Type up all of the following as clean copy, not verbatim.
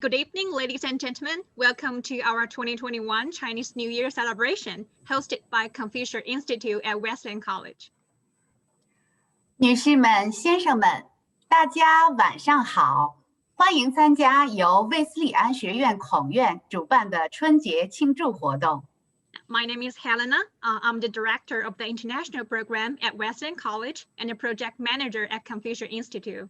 Good evening, ladies and gentlemen. Welcome to our 2021 Chinese New Year celebration, hosted by Confucius Institute at Wesleyan College. 女士们、先生们，大家晚上好！欢迎参加由卫斯理安学院孔院主办的春节庆祝活动。My name is Helena. I'm the director of the international program at Wesleyan College and the project manager at Confucius Institute.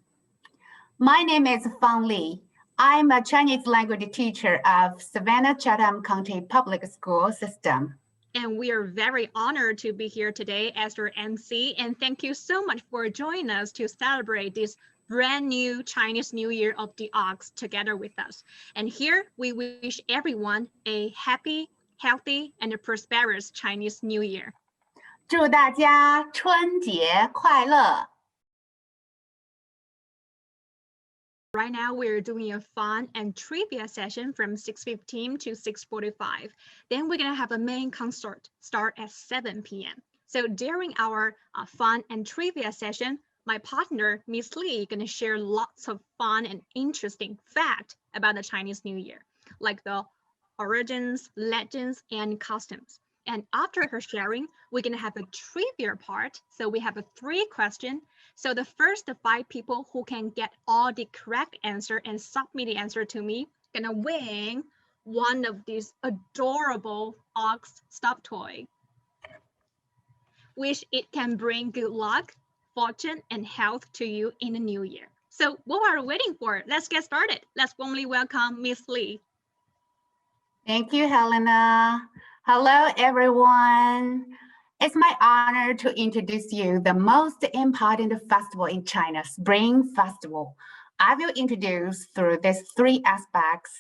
My name is Fang Li. I'm a Chinese language teacher of Savannah-Chatham County Public School System. And we are very honored to be here today as your MC. And thank you so much for joining us to celebrate this brand new Chinese New Year of the Ox together with us. And here we wish everyone a happy, healthy, and a prosperous Chinese New Year. 祝大家春节快乐！ Right now, we're doing a fun and trivia session from 6:15 to 6:45. Then we're going to have a main concert start at 7 p.m. So during our fun and trivia session, my partner, Miss Li, is going to share lots of fun and interesting facts about the Chinese New Year, like the origins, legends, and customs. And after her sharing, we're going to have a trivia part. So we have a 3 questions. So the first 5 people who can get all the correct answer and submit the answer to me gonna win one of these adorable ox stuffed toy, which it can bring good luck, fortune, and health to you in the new year. So what are we waiting for? Let's get started. Let's warmly welcome Miss Li. Thank you, Helena. Hello, everyone. It's my honor to introduce you the most important festival in China, Spring Festival. I will introduce through these 3 aspects.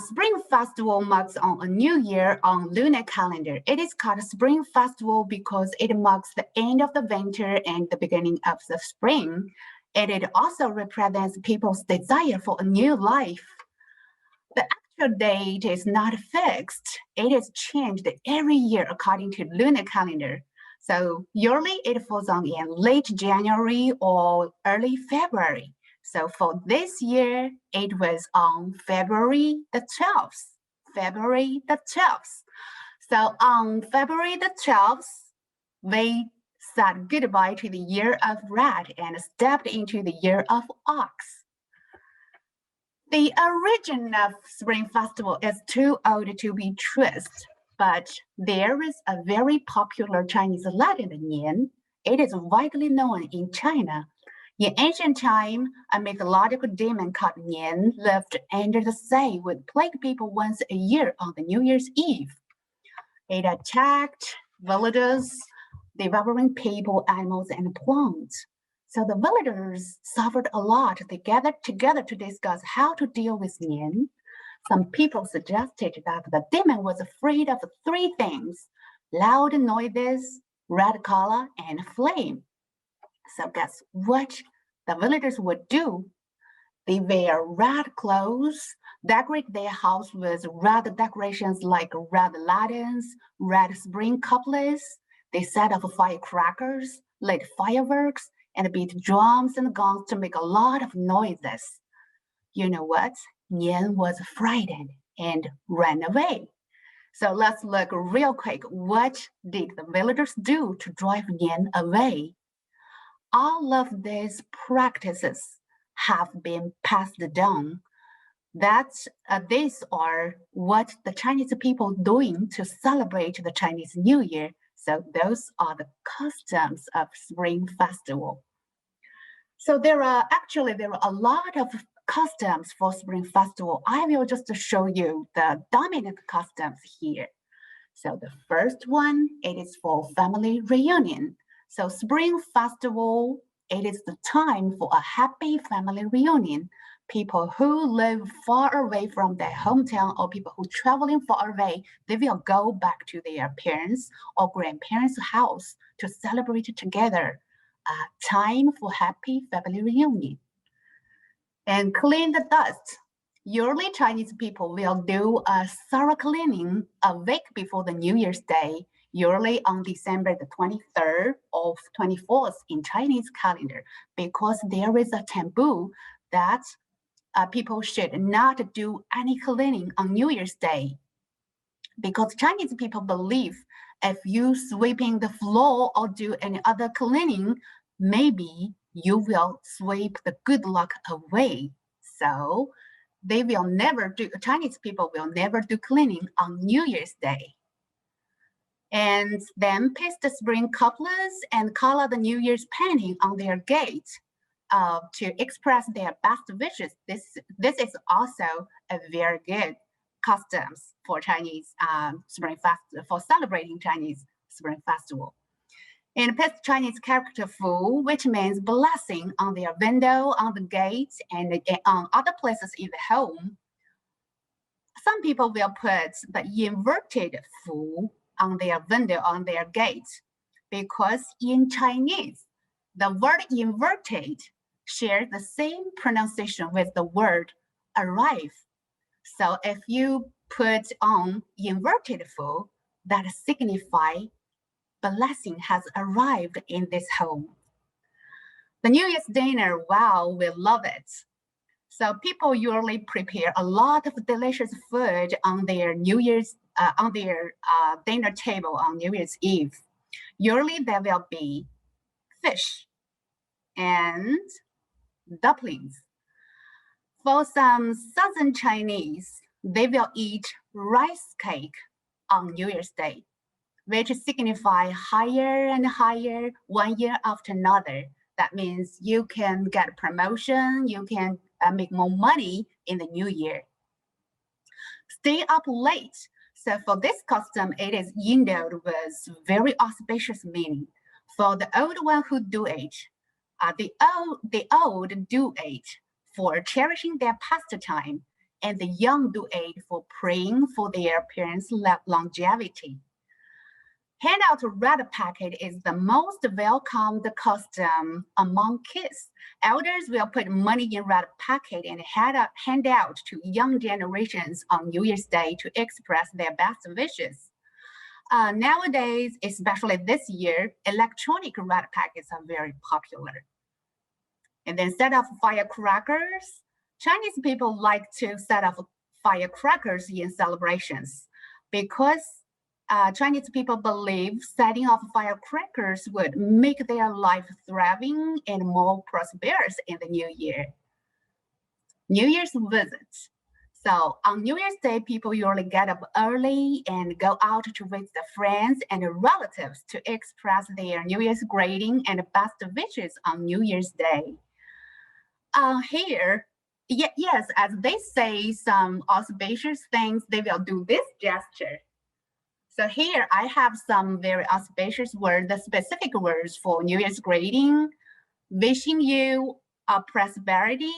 Spring Festival marks on a new year on lunar calendar. It is called Spring Festival because it marks the end of the winter and the beginning of the spring. And it also represents people's desire for a new life. The date is not fixed. It is changed every year according to lunar calendar. So usually it falls on in late January or early February. So for this year, it was on February the 12th. February the 12th. So on February the 12th, we said goodbye to the year of rat and stepped into the year of ox. The origin of Spring Festival is too old to be traced, but there is a very popular Chinese legend, Nian. It is widely known in China. In ancient time, a mythological demon called Nian lived under the sea, would plague people once a year on the New Year's Eve. It attacked villagers, devouring people, animals, and plants. So the villagers suffered a lot. They gathered together to discuss how to deal with Nian. Some people suggested that the demon was afraid of 3 things: loud noises, red color, and flame. So guess what the villagers would do? They wear red clothes, decorate their house with red decorations like red lanterns, red spring couplets. They set off firecrackers, lit fireworks, and beat drums and gongs to make a lot of noises. You know what? Nian was frightened and ran away. So let's look real quick. What did the villagers do to drive Nian away? All of these practices have been passed down. These are what the Chinese people doing to celebrate the Chinese New Year. So those are the customs of Spring Festival. So there are a lot of customs for Spring Festival. I will just show you the dominant customs here. So the first one, it is for family reunion. So Spring Festival, it is the time for a happy family reunion. People who live far away from their hometown or people who traveling far away, they will go back to their parents or grandparents' house to celebrate together. Time for happy family reunion. And clean the dust. Usually Chinese people will do a thorough cleaning a week before the New Year's Day, usually on December the 23rd or 24th in Chinese calendar, because there is a taboo that people should not do any cleaning on New Year's Day, because Chinese people believe if you sweeping the floor or do any other cleaning, maybe you will sweep the good luck away. So they will never do, Chinese people will never do cleaning on New Year's Day. And then paste the spring couplers and color the New Year's painting on their gate to express their best wishes. This is also a very good customs for Chinese Spring Festival, for celebrating Chinese Spring Festival. And paste Chinese character Fu, which means blessing on their window, on the gate, and on other places in the home. Some people will put the inverted Fu on their window, on their gate, because in Chinese, the word inverted shares the same pronunciation with the word arrive. So if you put on inverted Fu, that signifies blessing has arrived in this home. The New Year's dinner, wow, we love it. So people usually prepare a lot of delicious food on their New Year's, dinner table on New Year's Eve. Usually there will be fish and dumplings. For some Southern Chinese, they will eat rice cake on New Year's Day, which signify higher and higher 1 year after another. That means you can get a promotion, you can make more money in the new year. Stay up late. So for this custom, it is endowed with very auspicious meaning. For the old one who do it, the old do it for cherishing their pastime, and the young do it for praying for their parents' longevity. Hand out a red packet is the most welcomed custom among kids. Elders will put money in red packet and hand out to young generations on New Year's Day to express their best wishes. Nowadays, especially this year, electronic red packets are very popular. And then set off firecrackers. Chinese people like to set off firecrackers in celebrations because Chinese people believe setting off firecrackers would make their life thriving and more prosperous in the new year. New Year's visit. So on New Year's Day, people usually get up early and go out to visit their friends and relatives to express their New Year's greeting and best wishes on New Year's Day. Here, yes, as they say some auspicious things, they will do this gesture. So here I have some very auspicious words, the specific words for New Year's greeting, wishing you a prosperity,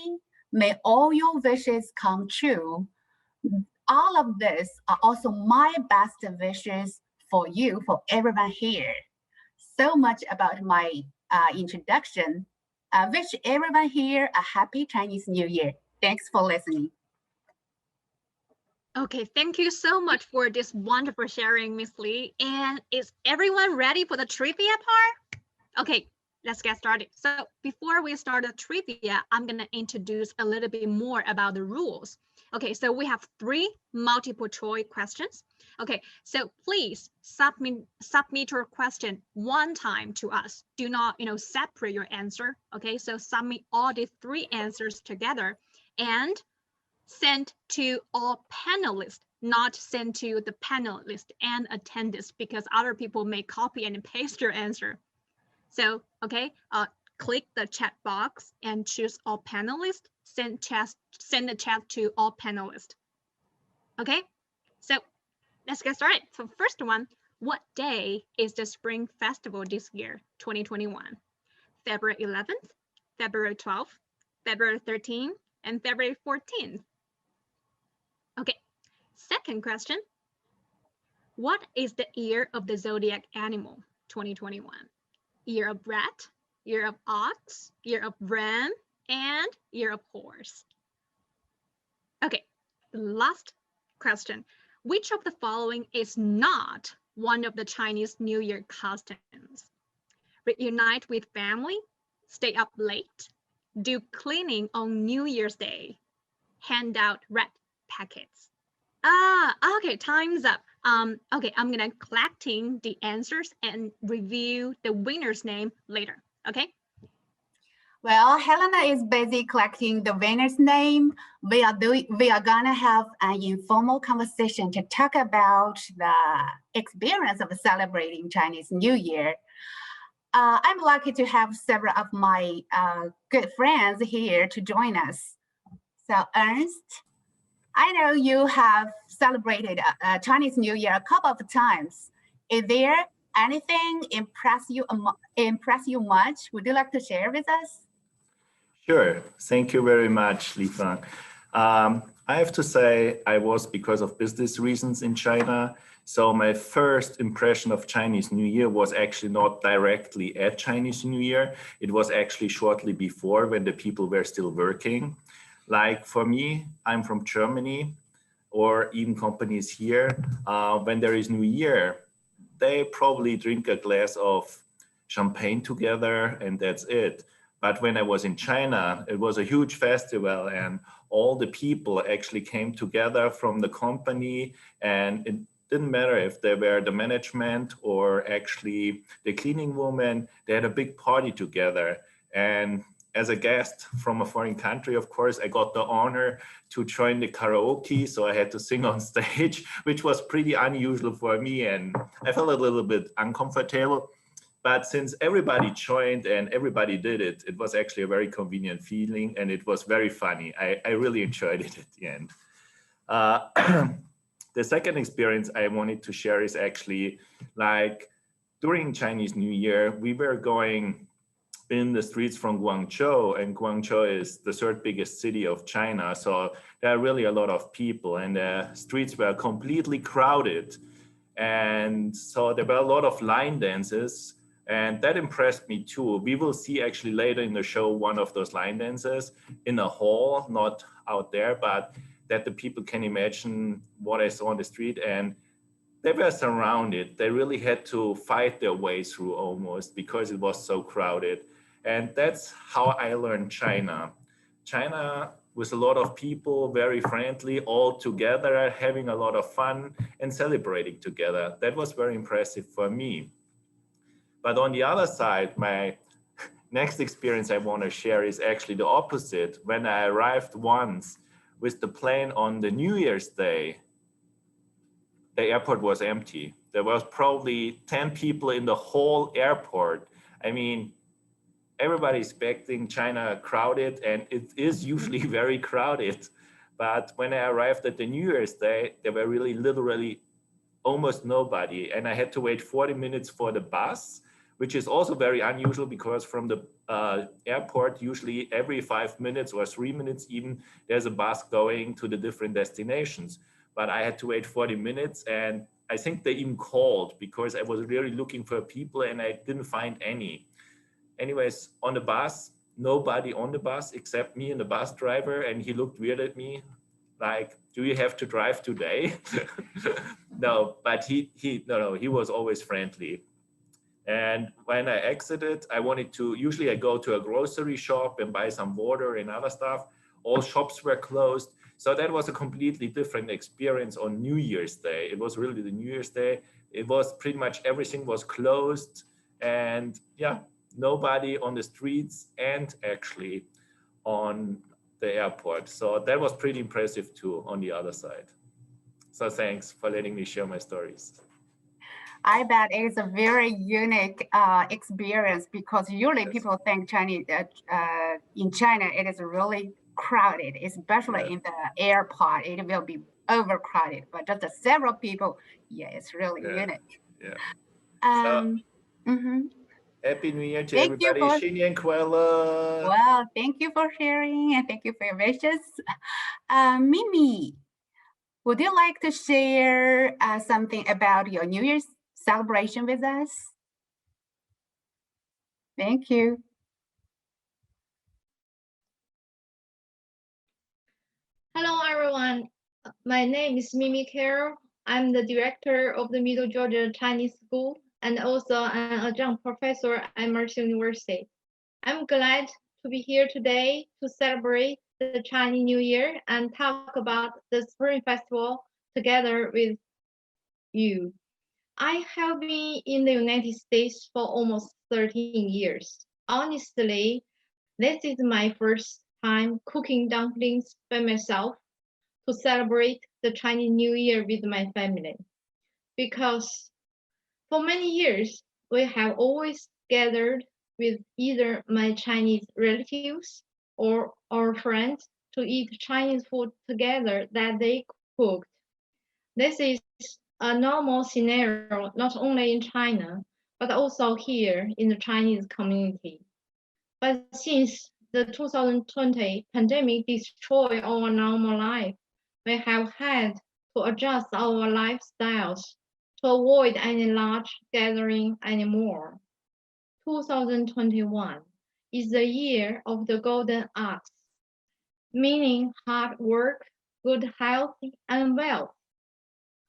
may all your wishes come true. All of this are also my best wishes for you, for everyone here. So much about my introduction. I wish everyone here a happy Chinese New Year. Thanks for listening. Okay, thank you so much for this wonderful sharing, Miss Lee. And is everyone ready for the trivia part? Okay, let's get started. So before we start the trivia, I'm gonna introduce a little bit more about the rules. Okay, so we have 3 multiple choice questions. Okay, so please submit your question 1 time to us. Do not, separate your answer. Okay, so submit all the 3 answers together and send to all panelists, not send to the panelists and attendees, because other people may copy and paste your answer. So, okay, click the chat box and choose all panelists, send the chat to all panelists. Okay, so let's get started. So first one, what day is the Spring Festival this year, 2021? February 11th, February 12th, February 13th, and February 14th. Okay, second question. What is the year of the zodiac animal, 2021? Year of rat, year of ox, year of ram, and year of horse. Okay, the last question. Which of the following is not one of the Chinese New Year customs? Reunite with family, stay up late, do cleaning on New Year's Day, hand out red packets. Okay, time's up. Okay, I'm gonna collecting the answers and review the winner's name later. Okay. Well, Helena is busy collecting the winner's name. We are gonna have an informal conversation to talk about the experience of celebrating Chinese New Year. I'm lucky to have several of my good friends here to join us. So Ernst, I know you have celebrated Chinese New Year a couple of times. Is there anything impress you much? Would you like to share with us? Sure. Thank you very much, Liuyang. I have to say I was because of business reasons in China. So my first impression of Chinese New Year was actually not directly at Chinese New Year. It was actually shortly before when the people were still working. Like for me, I'm from Germany, or even companies here, when there is New Year, they probably drink a glass of champagne together and that's it. But when I was in China, it was a huge festival and all the people actually came together from the company, and it didn't matter if they were the management or actually the cleaning woman, they had a big party together. And as a guest from a foreign country, of course, I got the honor to join the karaoke. So I had to sing on stage, which was pretty unusual for me. And I felt a little bit uncomfortable. But since everybody joined and everybody did it, it was actually a very convenient feeling and it was very funny. I really enjoyed it at the end. The second experience I wanted to share is actually like during Chinese New Year, we were going in the streets from Guangzhou, and Guangzhou is the third biggest city of China. So there are really a lot of people and the streets were completely crowded. And so there were a lot of line dances. And that impressed me too. We will see actually later in the show one of those line dances in a hall, not out there, but that the people can imagine what I saw on the street. And they were surrounded. They really had to fight their way through almost because it was so crowded. And that's how I learned China. China with a lot of people, very friendly, all together, having a lot of fun and celebrating together. That was very impressive for me. But on the other side, my next experience I want to share is actually the opposite. When I arrived once with the plane on the New Year's Day, the airport was empty. There was probably 10 people in the whole airport. I mean, everybody's expecting China crowded, and it is usually very crowded. But when I arrived at the New Year's Day, there were really literally almost nobody. And I had to wait 40 minutes for the bus, which is also very unusual because from the airport, usually every 5 minutes or 3 minutes even, there's a bus going to the different destinations. But I had to wait 40 minutes and I think they even called because I was really looking for people and I didn't find any. Anyways, on the bus, nobody on the bus except me and the bus driver, and he looked weird at me like, do you have to drive today? No, but he was always friendly. And when I exited, I wanted to, usually I go to a grocery shop and buy some water and other stuff. All shops were closed. So that was a completely different experience on New Year's Day. It was really the New Year's Day. It was pretty much everything was closed and yeah, nobody on the streets and actually on the airport. So that was pretty impressive too on the other side. So thanks for letting me share my stories. I bet it is a very unique experience because usually people think Chinese in China it is really crowded, especially in the airport. It will be overcrowded, but just several people, yeah, it's really unique. Yeah. Happy New Year to everybody. 新年快乐. Well, thank you for sharing and thank you for your wishes. Mimi, would you like to share something about your New Year's celebration with us? Thank you. Hello, everyone. My name is Mimi Carroll. I'm the director of the Middle Georgia Chinese School and also an adjunct professor at Mercer University. I'm glad to be here today to celebrate the Chinese New Year and talk about the Spring Festival together with you. I have been in the United States for almost 13 years. Honestly, this is my first time cooking dumplings by myself to celebrate the Chinese New Year with my family. Because for many years, we have always gathered with either my Chinese relatives or our friends to eat Chinese food together that they cooked. This is a normal scenario not only in China, but also here in the Chinese community. But since the 2020 pandemic destroyed our normal life, we have had to adjust our lifestyles to avoid any large gathering anymore. 2021 is the year of the golden ox, meaning hard work, good health, and wealth.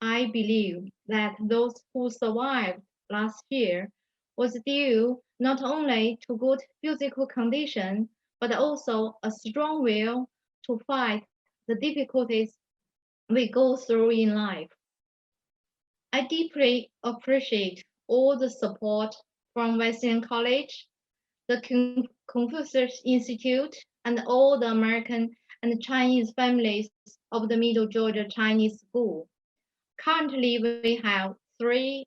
I believe that those who survived last year was due not only to good physical condition, but also a strong will to fight the difficulties we go through in life. I deeply appreciate all the support from Wesleyan College, the Confucius Institute, and all the American and Chinese families of the Middle Georgia Chinese School. Currently, we have 3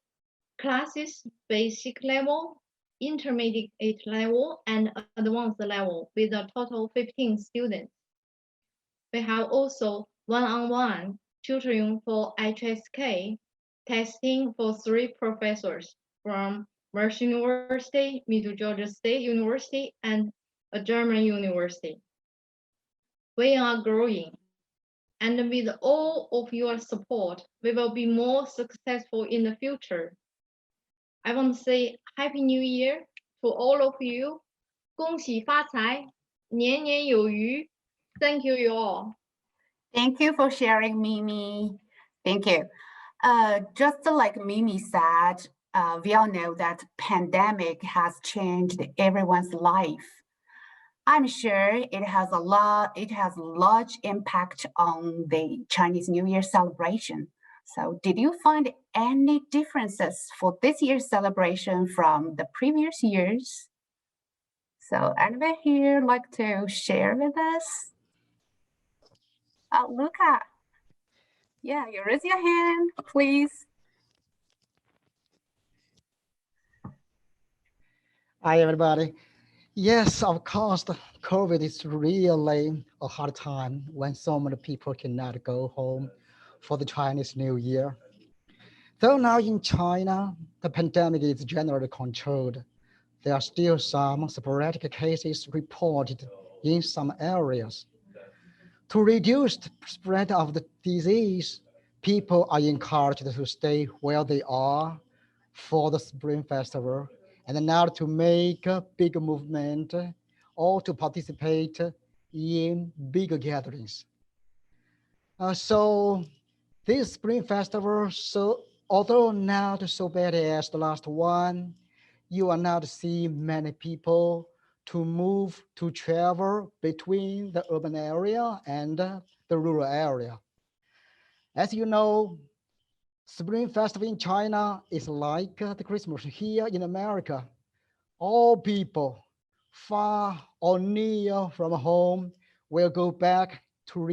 classes: basic level, intermediate level, and advanced level, with a total 15 students. We have also one-on-one tutoring for HSK, testing for 3 professors from Mercy University, Middle Georgia State University, and a German university. We are growing, and with all of your support, we will be more successful in the future. I want to say Happy New Year to all of you. 恭喜发财，年年有余. Thank you all. Thank you for sharing, Mimi. Thank you. Just like Mimi said, we all know that pandemic has changed everyone's life. I'm sure it has large impact on the Chinese New Year celebration. So did you find any differences for this year's celebration from the previous years? So anybody here like to share with us? Luca. Yeah, you raise your hand, please. Hi, everybody. Yes, of course, the COVID is really a hard time when so many people cannot go home for the Chinese New Year. Though now in China, the pandemic is generally controlled, there are still some sporadic cases reported in some areas. To reduce the spread of the disease, people are encouraged to stay where they are for the Spring Festival and not to make a big movement or to participate in bigger gatherings. So this Spring Festival, although not so bad as the last one, you will not see many people to travel between the urban area and the rural area. As you know, Spring Festival in China is like the Christmas here in America. All people far or near from home will go back to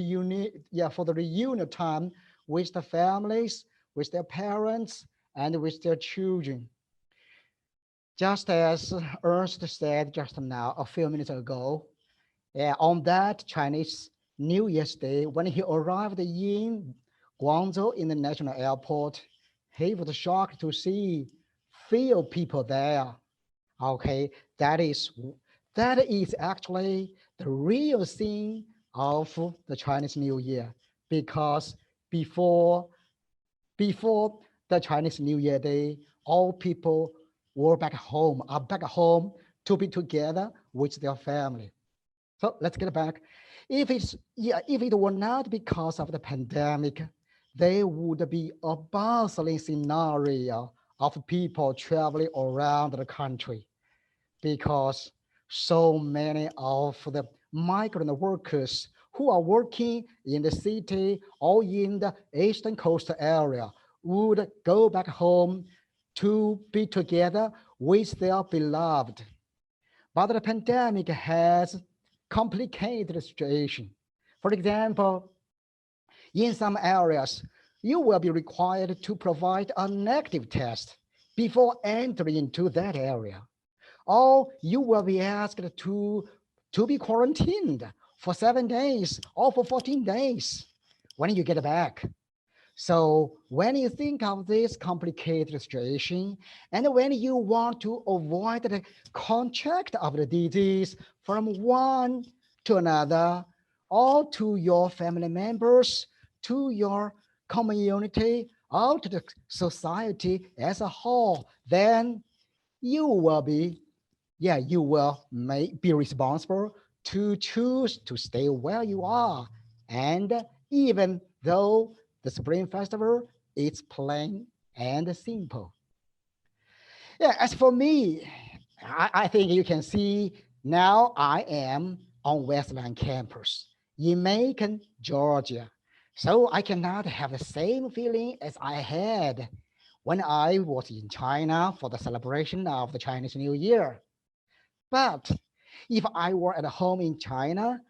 for the reunion time with the families, with their parents, and with their children. Just as Ernst said just now, a few minutes ago, on that Chinese New Year's Day, when he arrived in Guangzhou International Airport, he was shocked to see few people there. Okay, that is actually the real thing of the Chinese New Year, because before the Chinese New Year Day, all people are back home to be together with their family. So let's get back. If it were not because of the pandemic, there would be a bustling scenario of people traveling around the country, because so many of the migrant workers who are working in the city or in the eastern coast area would go back home to be together with their beloved. But the pandemic has complicated the situation. For example, in some areas, you will be required to provide a negative test before entering into that area, or you will be asked to be quarantined for 7 days or for 14 days when you get back. So when you think of this complicated situation, and when you want to avoid the contact of the disease from one to another, or to your family members, to your community, or to the society as a whole, then you will be responsible to choose to stay where you are. And even though the Spring Festival is plain and simple. Yeah, as for me, I think you can see now I am on Wesleyan campus in Macon, Georgia. So I cannot have the same feeling as I had when I was in China for the celebration of the Chinese New Year. But if I were at home in China,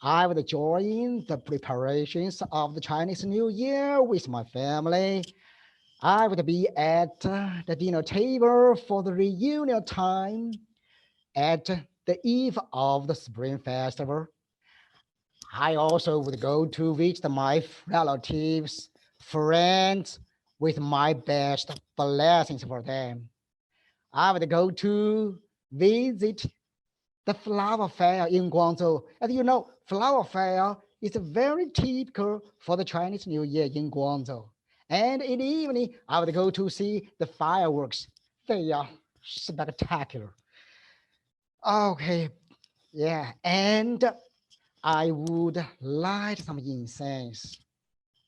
I would join the preparations of the Chinese New Year with my family. I would be at the dinner table for the reunion time at the eve of the Spring Festival. I also would go to visit my relatives, friends, with my best blessings for them. I would go to visit the flower fair in Guangzhou. As you know, flower fair is very typical for the Chinese New Year in Guangzhou. And in the evening, I would go to see the fireworks. They are spectacular. Okay, yeah, and I would light some incense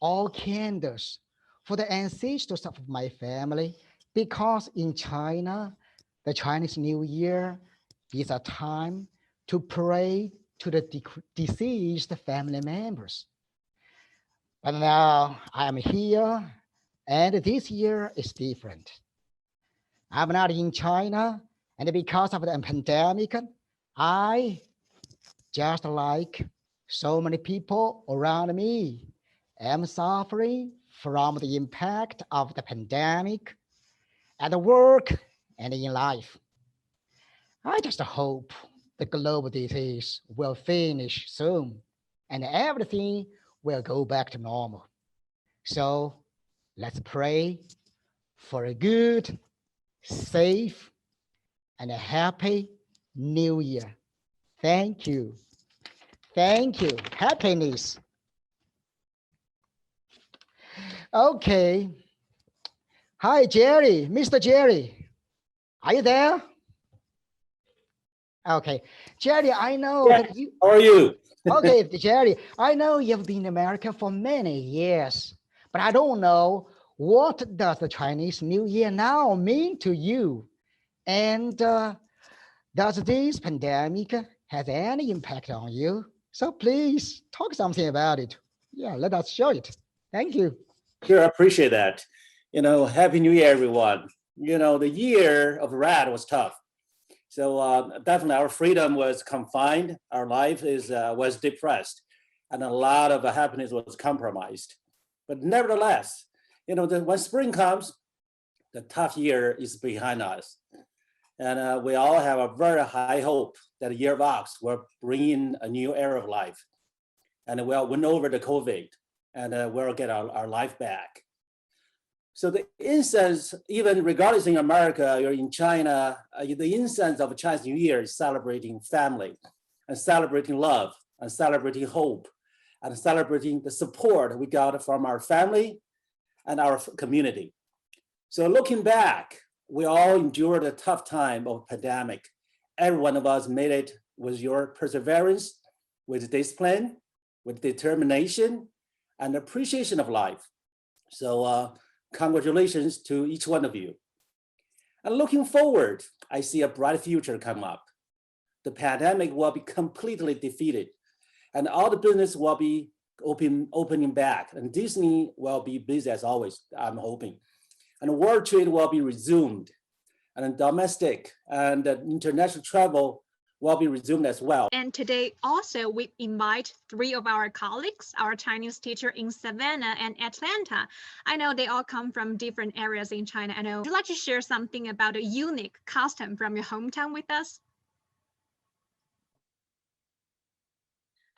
or candles for the ancestors of my family, because in China, the Chinese New Year is a time to pray to the deceased family members. But now I am here, and this year is different. I'm not in China, and because of the pandemic, I, just like so many people around me, am suffering from the impact of the pandemic at work and in life. I just hope the global disease will finish soon and everything will go back to normal. So let's pray for a good, safe, and a happy New Year. Thank you. Thank you. Happiness. Okay. Hi, Jerry. Mr. Jerry. Are you there? Okay. Jerry, I know that you... How are you? Okay, Jerry, I know you've been in America for many years, but I don't know, what does the Chinese New Year now mean to you? And does this pandemic have any impact on you? So please talk something about it. Yeah, let us show it. Thank you. Sure, I appreciate that. Happy New Year, everyone. The year of rat was tough. So definitely our freedom was confined. Our life was depressed, and a lot of happiness was compromised. But nevertheless, when spring comes, the tough year is behind us. And we all have a very high hope that the year of ox will bring in a new era of life. And we'll win over the COVID, and we'll get our life back. So the incense, even regardless in America or in China, the incense of Chinese New Year is celebrating family and celebrating love and celebrating hope and celebrating the support we got from our family and our community. So looking back, we all endured a tough time of pandemic. Every one of us made it with your perseverance, with discipline, with determination, and appreciation of life. So congratulations to each one of you. And looking forward, I see a bright future come up. The pandemic will be completely defeated, and all the business will be opening back, and Disney will be busy as always, I'm hoping. And world trade will be resumed, and domestic and international travel will be resumed as well. And today also we invite 3 of our colleagues, our Chinese teacher in Savannah and Atlanta. I know they all come from different areas in China. I know. Would you like to share something about a unique custom from your hometown with us?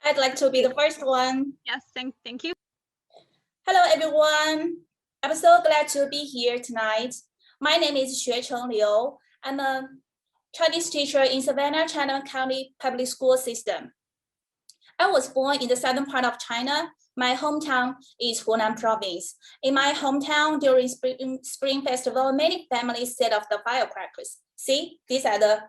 I'd like to be the first one. Yes, thank you. Hello, everyone. I'm so glad to be here tonight. My name is Xuecheng Liu. I'm a Chinese teacher in Savannah, China County Public School System. I was born in the southern part of China. My hometown is Hunan Province. In my hometown, during Spring Festival, many families set off the firecrackers. See, these are the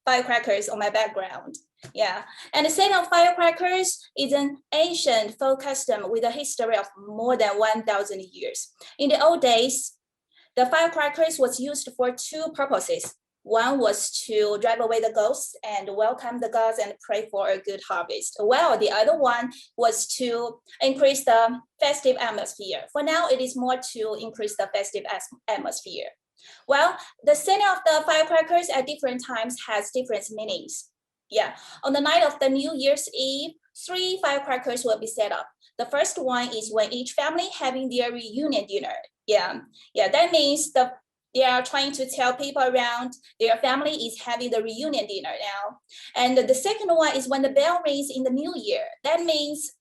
firecrackers on my background. Yeah, and the setting of firecrackers is an ancient folk custom with a history of more than 1,000 years. In the old days, the firecrackers was used for 2 purposes. One was to drive away the ghosts and welcome the gods and pray for a good harvest. Well, the other one was to increase the festive atmosphere. For now, it is more to increase the festive atmosphere. Well, the setting of the firecrackers at different times has different meanings. Yeah, on the night of the New Year's Eve, 3 firecrackers will be set up. The first one is when each family having their reunion dinner. Yeah, that means they are trying to tell people around their family is having the reunion dinner now. And the second one is when the bell rings in the new year. That means,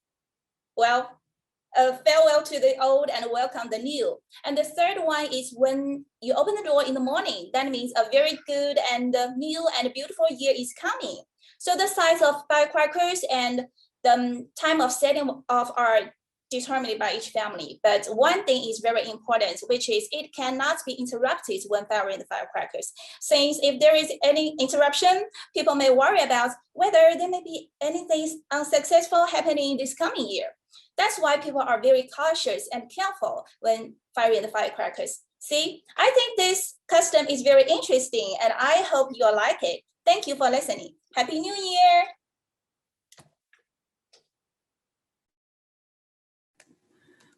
well, farewell to the old and welcome the new. And the third one is when you open the door in the morning. That means a very good and new and beautiful year is coming. So the size of firecrackers and the time of setting off are determined by each family. But one thing is very important, which is it cannot be interrupted when firing the firecrackers. Since if there is any interruption, people may worry about whether there may be anything unsuccessful happening this coming year. That's why people are very cautious and careful when firing the firecrackers. See, I think this custom is very interesting and I hope you'll like it. Thank you for listening. Happy New Year.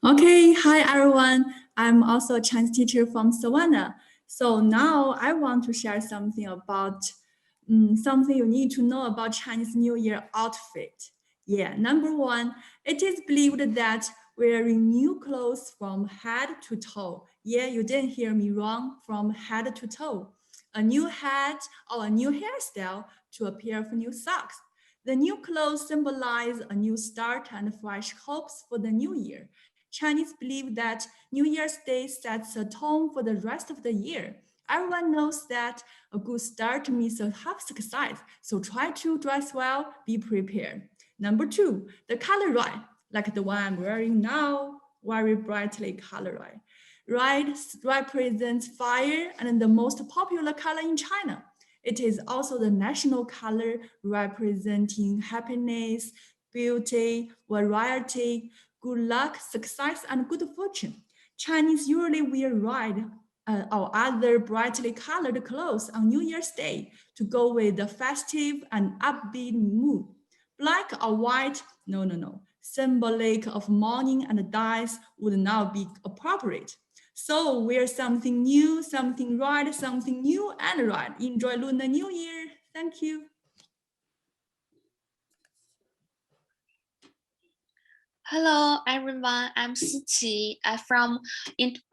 Okay, hi everyone. I'm also a Chinese teacher from Savannah. So now I want to share something about something you need to know about Chinese New Year outfit. Yeah, number 1, it is believed that wearing new clothes from head to toe. Yeah, you didn't hear me wrong, from head to toe. A new hat or a new hairstyle to a pair of new socks. The new clothes symbolize a new start and fresh hopes for the new year. Chinese believe that New Year's Day sets a tone for the rest of the year. Everyone knows that a good start means a half success, so try to dress well, be prepared. Number 2, the color red, like the one I'm wearing now, very brightly colored red. Red represents fire and the most popular color in China. It is also the national color representing happiness, beauty, variety, good luck, success, and good fortune. Chinese usually wear red or other brightly colored clothes on New Year's Day to go with the festive and upbeat mood. Black or white, no. Symbolic of mourning and dyes would not be appropriate. So wear something new, something red, something new and red. Enjoy Lunar New Year. Thank you. Hello, everyone. I'm Siqi. I'm from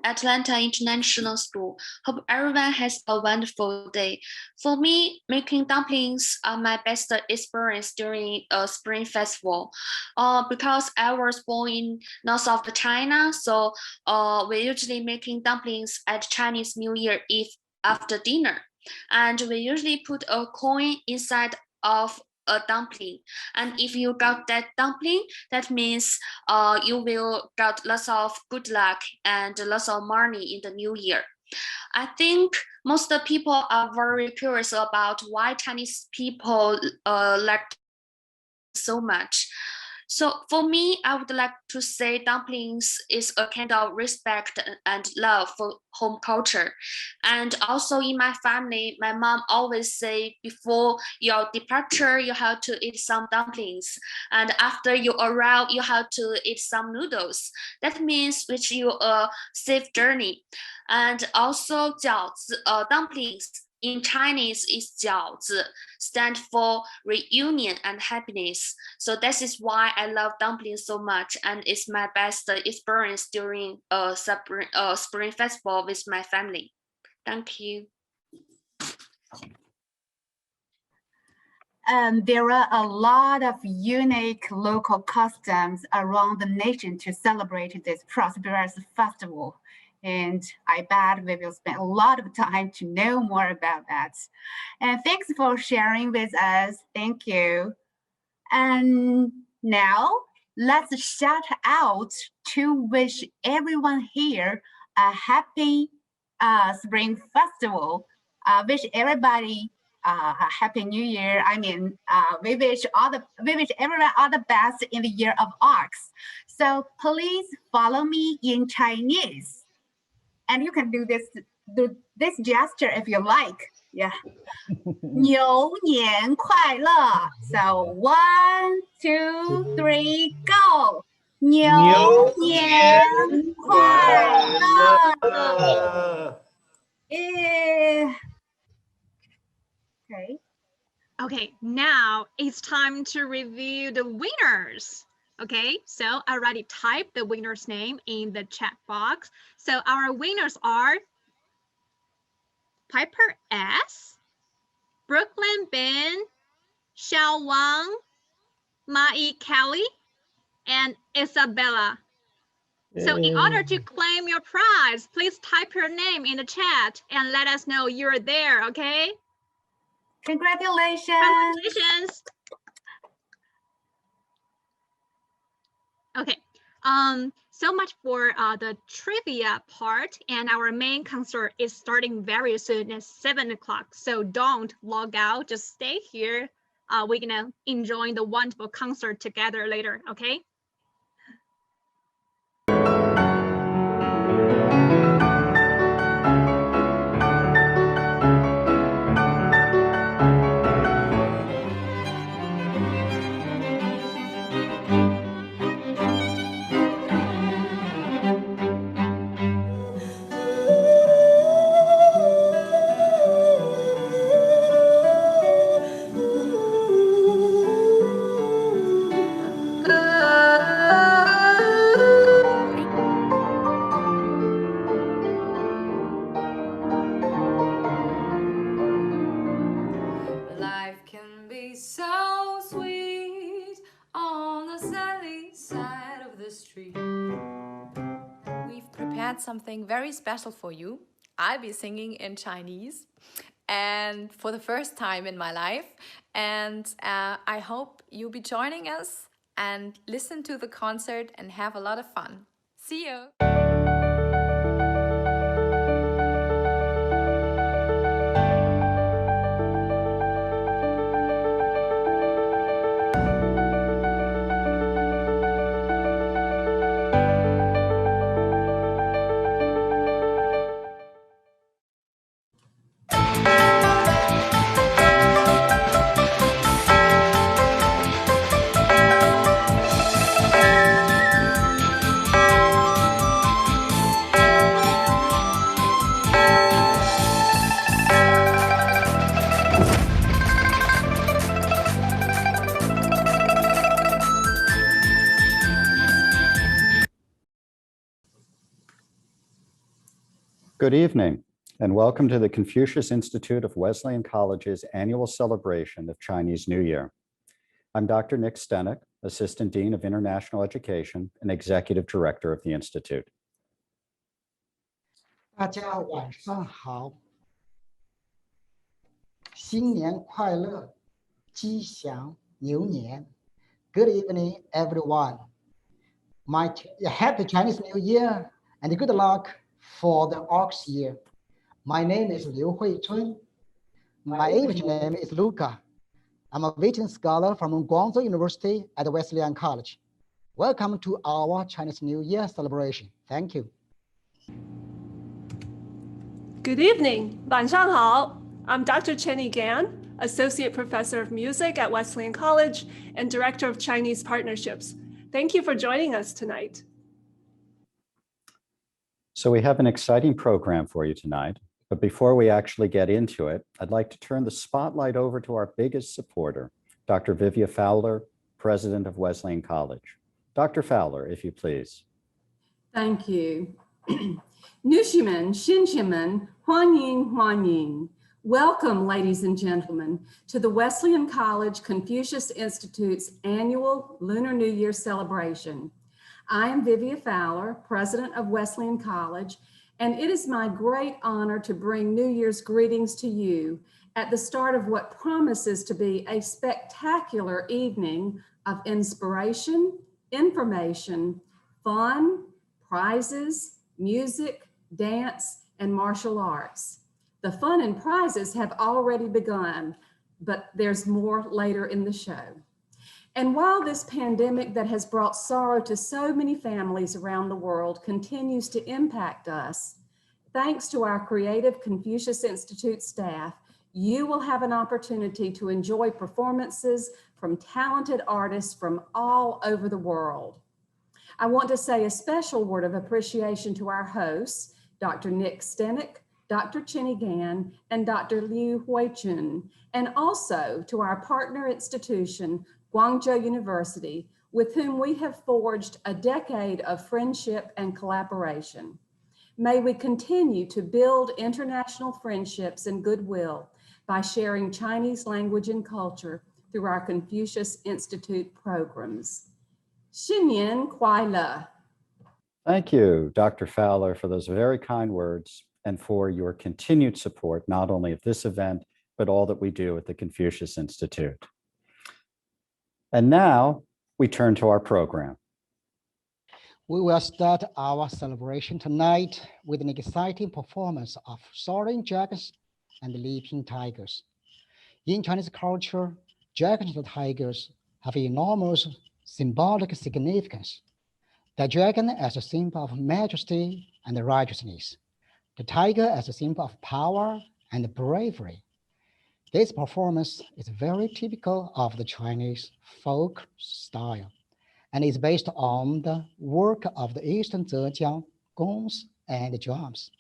Atlanta International School. Hope everyone has a wonderful day. For me, making dumplings are my best experience during a spring festival. Because I was born in north of China, so we usually making dumplings at Chinese New Year Eve after dinner. And we usually put a coin inside of a dumpling, and if you got that dumpling, that means you will get lots of good luck and lots of money in the new year. I think most of the people are very curious about why Chinese people like so much. So for me, I would like to say dumplings is a kind of respect and love for home culture. And also in my family, my mom always say before your departure, you have to eat some dumplings. And after you arrive, you have to eat some noodles. That means wish you a safe journey. And also 饺子, dumplings in Chinese is 饺子, stand for reunion and happiness. So this is why I love dumplings so much, and it's my best experience during a spring festival with my family. Thank you. There are a lot of unique local customs around the nation to celebrate this prosperous festival. And I bet we will spend a lot of time to know more about that. And thanks for sharing with us. Thank you. And now let's shout out to wish everyone here a happy Spring Festival. Wish everybody a happy New Year. I mean, we wish everyone all the best in the year of ox. So please follow me in Chinese. And you can do this gesture if you like. Yeah. 牛年快乐. So 1, 2, 3, go. 牛年快乐. Okay. Okay, now it's time to review the winners. Okay, so I already typed the winner's name in the chat box. So our winners are Piper S, Brooklyn Ben, Xiao Wang, Mai Kelly, and Isabella. So in order to claim your prize, please type your name in the chat and let us know you're there, okay? Congratulations. Congratulations. Okay, so much for the trivia part, and our main concert is starting very soon at 7 o'clock. So don't log out, just stay here. We're gonna enjoy the wonderful concert together later, okay? Something very special for you. I'll be singing in Chinese and for the first time in my life, and I hope you'll be joining us and listen to the concert and have a lot of fun. See you. Good evening, and welcome to the Confucius Institute of Wesleyan College's annual celebration of Chinese New Year. I'm Dr. Nick Stenick, Assistant Dean of International Education and Executive Director of the Institute. 大家晚上好，新年快乐，吉祥牛年。Good evening, everyone. Happy Chinese New Year and good luck for the ox year. My name is Liu Huichun. My English name is Luca. I'm a visiting scholar from Guangzhou University at Wesleyan College. Welcome to our Chinese New Year celebration. Thank you. Good evening. 晚上好. I'm Dr. Chenny Gan, Associate Professor of Music at Wesleyan College and Director of Chinese Partnerships. Thank you for joining us tonight. So we have an exciting program for you tonight, but before we actually get into it, I'd like to turn the spotlight over to our biggest supporter, Dr. Vivia Fowler, President of Wesleyan College. Dr. Fowler, if you please. Thank you. 女士们、先生们，欢迎欢迎. Welcome, ladies and gentlemen, to the Wesleyan College Confucius Institute's annual Lunar New Year celebration. I am Vivia Fowler, President of Wesleyan College, and it is my great honor to bring New Year's greetings to you at the start of what promises to be a spectacular evening of inspiration, information, fun, prizes, music, dance, and martial arts. The fun and prizes have already begun, but there's more later in the show. And while this pandemic that has brought sorrow to so many families around the world continues to impact us, thanks to our creative Confucius Institute staff, you will have an opportunity to enjoy performances from talented artists from all over the world. I want to say a special word of appreciation to our hosts, Dr. Nick Stenick, Dr. Chenny Gan, and Dr. Liu Huichun, and also to our partner institution, Guangzhou University, with whom we have forged a decade of friendship and collaboration. May we continue to build international friendships and goodwill by sharing Chinese language and culture through our Confucius Institute programs. 新年快乐. Thank you, Dr. Fowler, for those very kind words and for your continued support, not only of this event, but all that we do at the Confucius Institute. And now we turn to our program. We will start our celebration tonight with an exciting performance of Soaring Dragons and Leaping Tigers. In Chinese culture, dragons and tigers have enormous symbolic significance. The dragon as a symbol of majesty and righteousness. The tiger as a symbol of power and bravery. This performance is very typical of the Chinese folk style and is based on the work of the Eastern Zhejiang gongs and drums.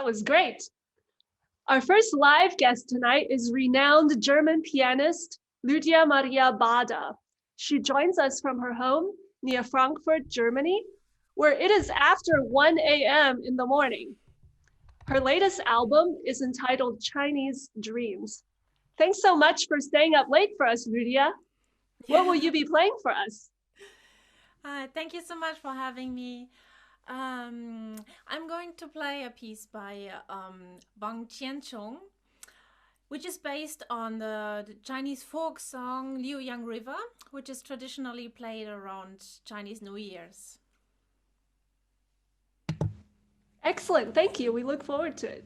That was great. Our first live guest tonight is renowned German pianist Lydia Maria Bada. She joins us from her home near Frankfurt, Germany, where it is after 1 a.m. in the morning. Her latest album is entitled Chinese Dreams. Thanks so much for staying up late for us, Lydia. What will you be playing for us? Thank you so much for having me. I'm going to play a piece by Minxiong, which is based on the Chinese folk song Liuyang River, which is traditionally played around Chinese New Year's. Excellent, thank you. We look forward to it.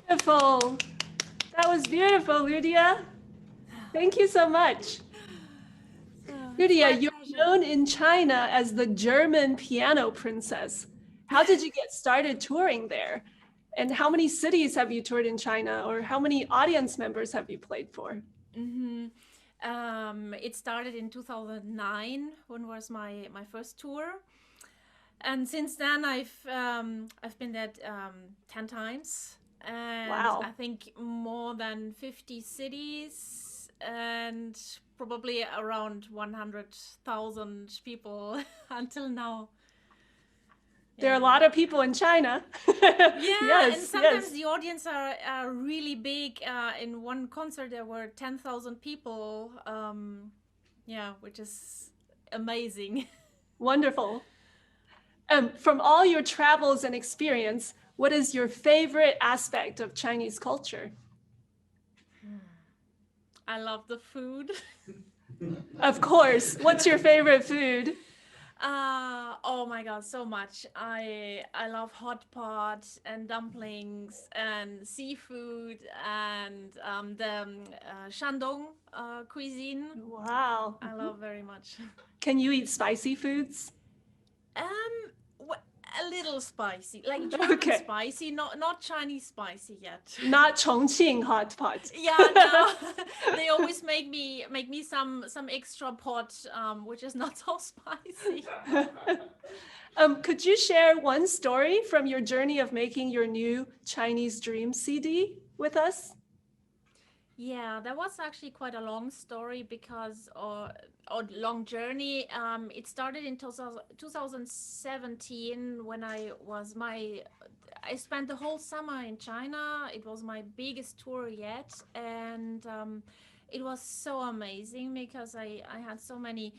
Beautiful. That was beautiful, Lydia. Thank you so much. Lydia, you're known in China as the German piano princess. How did you get started touring there? And how many cities have you toured in China, or how many audience members have you played for? It started in 2009, when was my first tour. And since then I've been there 10 times. And wow. I think more than 50 cities and probably around 100,000 people until now. There are a lot of people in China. Yeah, yes, and sometimes the audience are really big. In one concert, there were 10,000 people. Yeah, which is amazing. Wonderful. From all your travels and experience, what is your favorite aspect of Chinese culture? I love the food. Of course. What's your favorite food? Oh my God, so much. I love hot pot and dumplings and seafood and the Shandong cuisine. Wow. I love very much. Can you eat spicy foods? A little spicy, like German spicy, not Chinese spicy yet. Not Chongqing hot pot. Yeah, no. They always make me some extra pot, which is not so spicy. Could you share one story from your journey of making your new Chinese Dream CD with us? Yeah, that was actually quite a long story because, or long journey. It started in 2017 when I spent the whole summer in China. It was my biggest tour yet. And it was so amazing because I had so many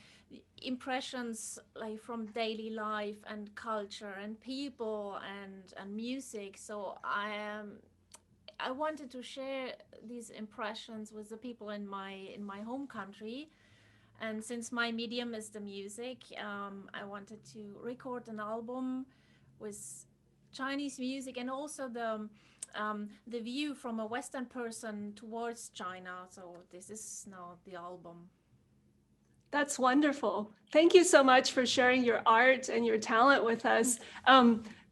impressions, like from daily life and culture and people and music. So I wanted to share these impressions with the people in my home country. And since my medium is the music, I wanted to record an album with Chinese music and also the view from a Western person towards China. So this is now the album. That's wonderful. Thank you so much for sharing your art and your talent with us.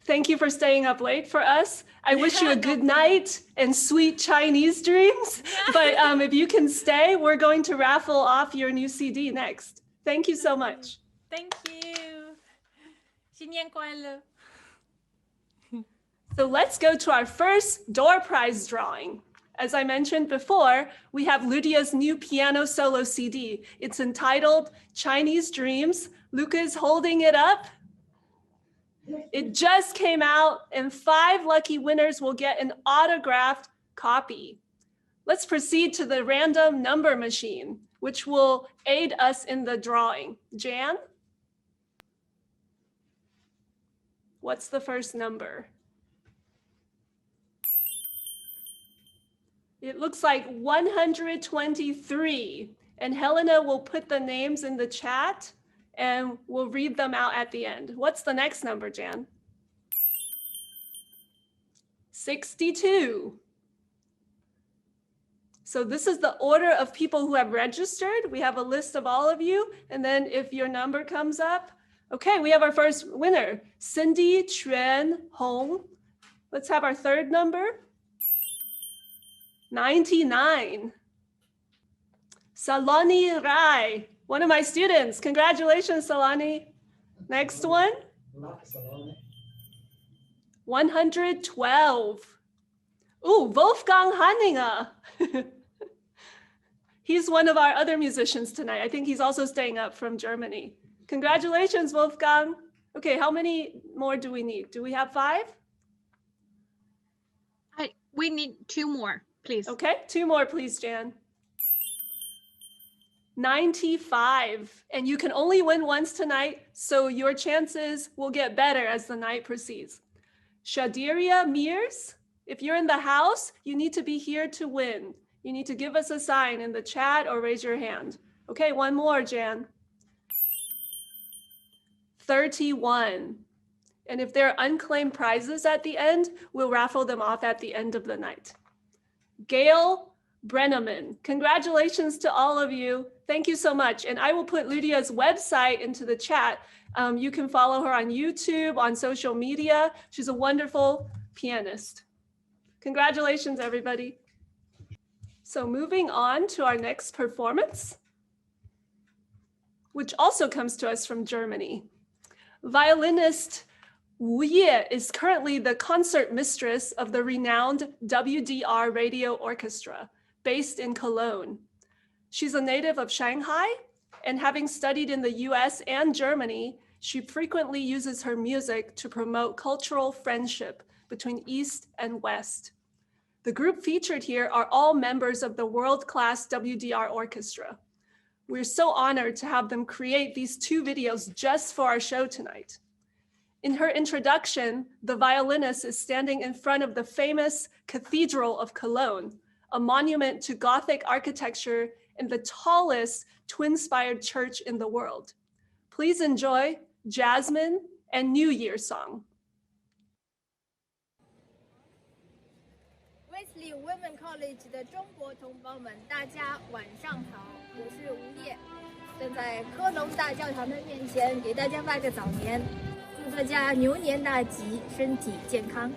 Thank you for staying up late for us. I wish you a good night and sweet Chinese dreams. But if you can stay, we're going to raffle off your new CD next. Thank you so much. Thank you. 新年快乐. So let's go to our first door prize drawing. As I mentioned before, we have Lydia's new piano solo CD. It's entitled Chinese Dreams. Luca is holding it up. It just came out and 5 lucky winners will get an autographed copy. Let's proceed to the random number machine, which will aid us in the drawing. Jan? What's the first number? It looks like 123. And Helena will put the names in the chat and we'll read them out at the end. What's the next number, Jan? 62. So this is the order of people who have registered. We have a list of all of you. And then if your number comes up, okay, we have our first winner, Cindy Chuan Hong. Let's have our third number. 99. Saloni Rai, one of my students. Congratulations, Saloni. Next one. 112. Ooh, Wolfgang Hanninger. He's one of our other musicians tonight. I think he's also staying up from Germany. Congratulations, Wolfgang. Okay, how many more do we need? Do we have 5? We need 2 more, please. Okay, 2 more, please, Jan. 95. And you can only win once tonight, so your chances will get better as the night proceeds. Shadiria Mears, if you're in the house, you need to be here to win. You need to give us a sign in the chat or raise your hand. Okay, 1 more, Jan. 31. And if there are unclaimed prizes at the end, we'll raffle them off at the end of the night. Gail Brenneman, congratulations to all of you. Thank you so much. And I will put Lydia's website into the chat. You can follow her on YouTube, on social media. She's a wonderful pianist. Congratulations, everybody. So moving on to our next performance, which also comes to us from Germany. Violinist Wu Ye is currently the concert mistress of the renowned WDR Radio Orchestra, based in Cologne. She's a native of Shanghai, and having studied in the US and Germany, she frequently uses her music to promote cultural friendship between East and West. The group featured here are all members of the world-class WDR Orchestra. We're so honored to have them create these 2 videos just for our show tonight. In her introduction, the violinist is standing in front of the famous Cathedral of Cologne, a monument to Gothic architecture and the tallest twin-spired church in the world. Please enjoy Jasmin and New Year Song. Wesleyan Women College 的中国同胞们，大家晚上好，我是吴叶，站在科隆大教堂的面前，给大家拜个早年，祝大家牛年大吉，身体健康。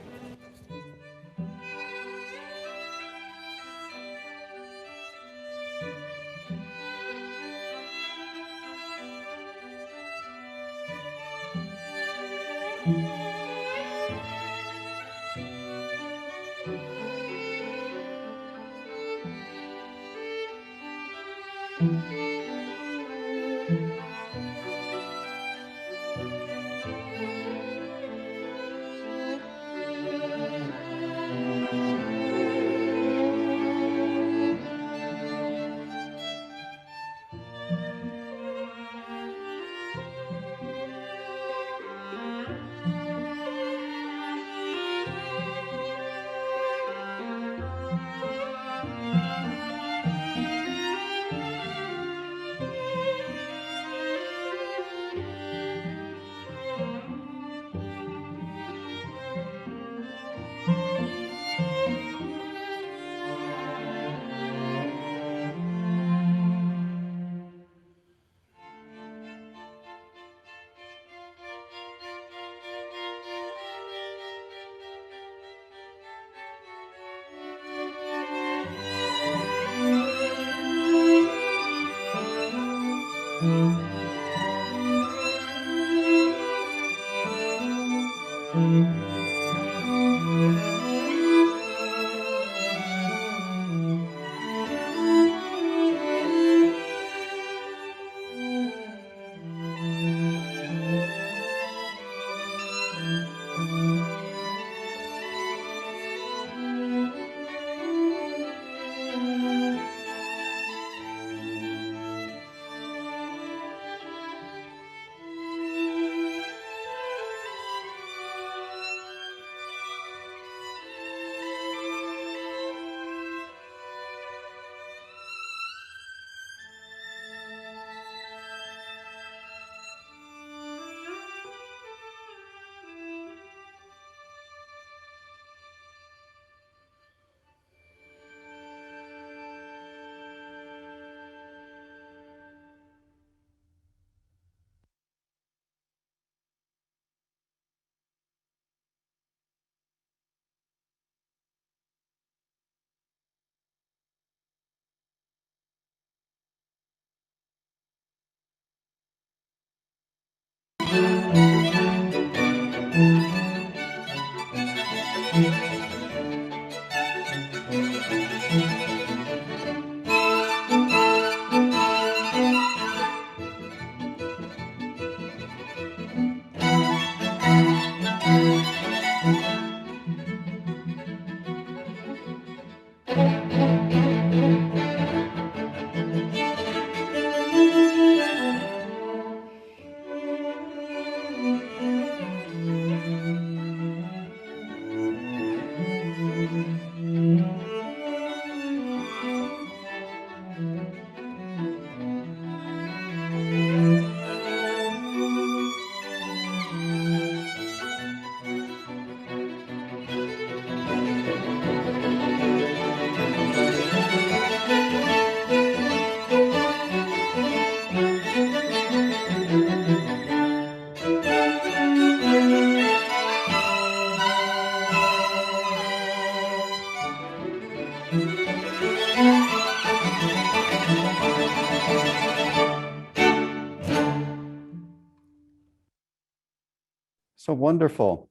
So wonderful.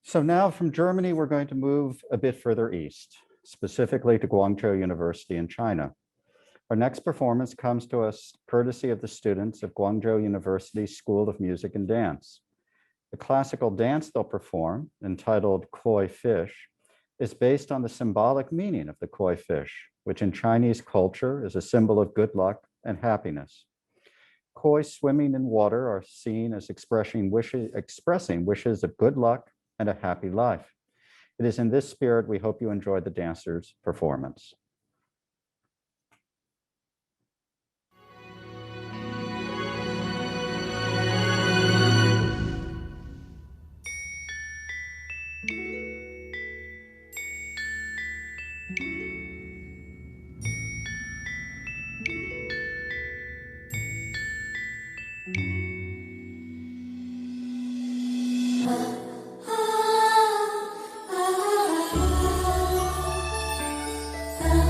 So now from Germany, we're going to move a bit further east, specifically to Guangzhou University in China. Our next performance comes to us courtesy of the students of Guangzhou University School of Music and Dance. The classical dance they'll perform, entitled Koi Fish, is based on the symbolic meaning of the koi fish, which in Chinese culture is a symbol of good luck and happiness. Koi swimming in water are seen as expressing wishes of good luck and a happy life. It is in this spirit we hope you enjoy the dancers' performance. Ah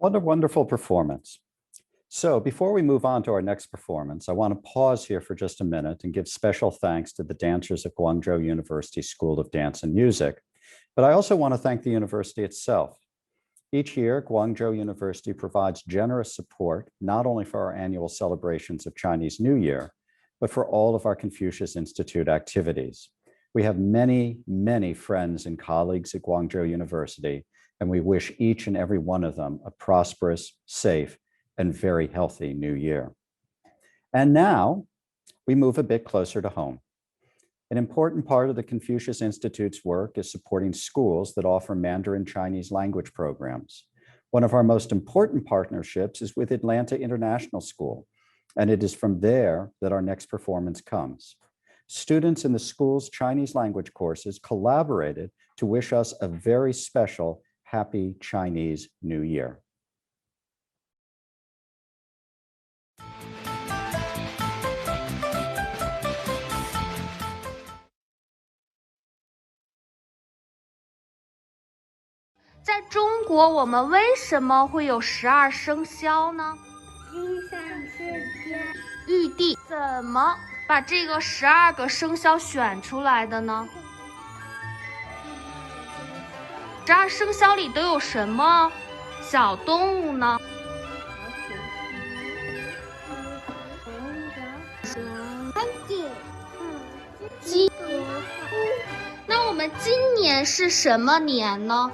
What a wonderful performance. So before we move on to our next performance, I want to pause here for just a minute and give special thanks to the dancers at Guangzhou University School of Dance and Music. But I also want to thank the university itself. Each year, Guangzhou University provides generous support, not only for our annual celebrations of Chinese New Year, but for all of our Confucius Institute activities. We have many, many friends and colleagues at Guangzhou University, and we wish each and every one of them a prosperous, safe, and very healthy new year. And now we move a bit closer to home. An important part of the Confucius Institute's work is supporting schools that offer Mandarin Chinese language programs. One of our most important partnerships is with Atlanta International School, and it is from there that our next performance comes. Students in the school's Chinese language courses collaborated to wish us a very special Happy Chinese New Year.在中国，我们为什么会有12生肖呢？地上世界。玉帝怎么把这个12个生肖选出来的呢？12生肖里都有什么小动物呢？鸡。那我们今年是什么年呢？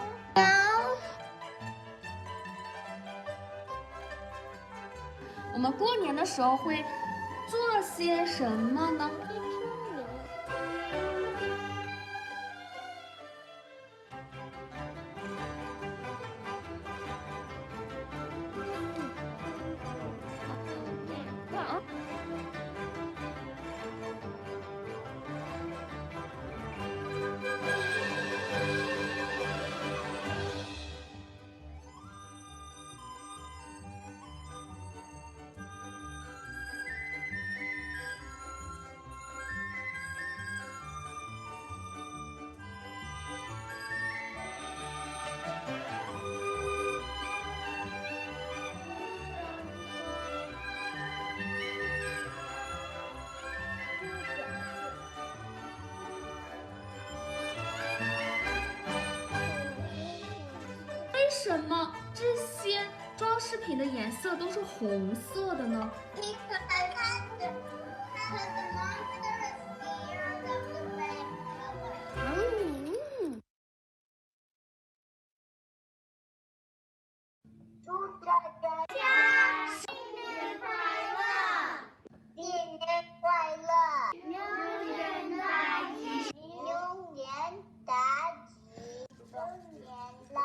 我们过年的时候会做些什么呢？为什么这些装饰品的颜色都是红色的呢？祝大家新年快乐，新年快乐，牛年大吉，牛年大吉，龙年来。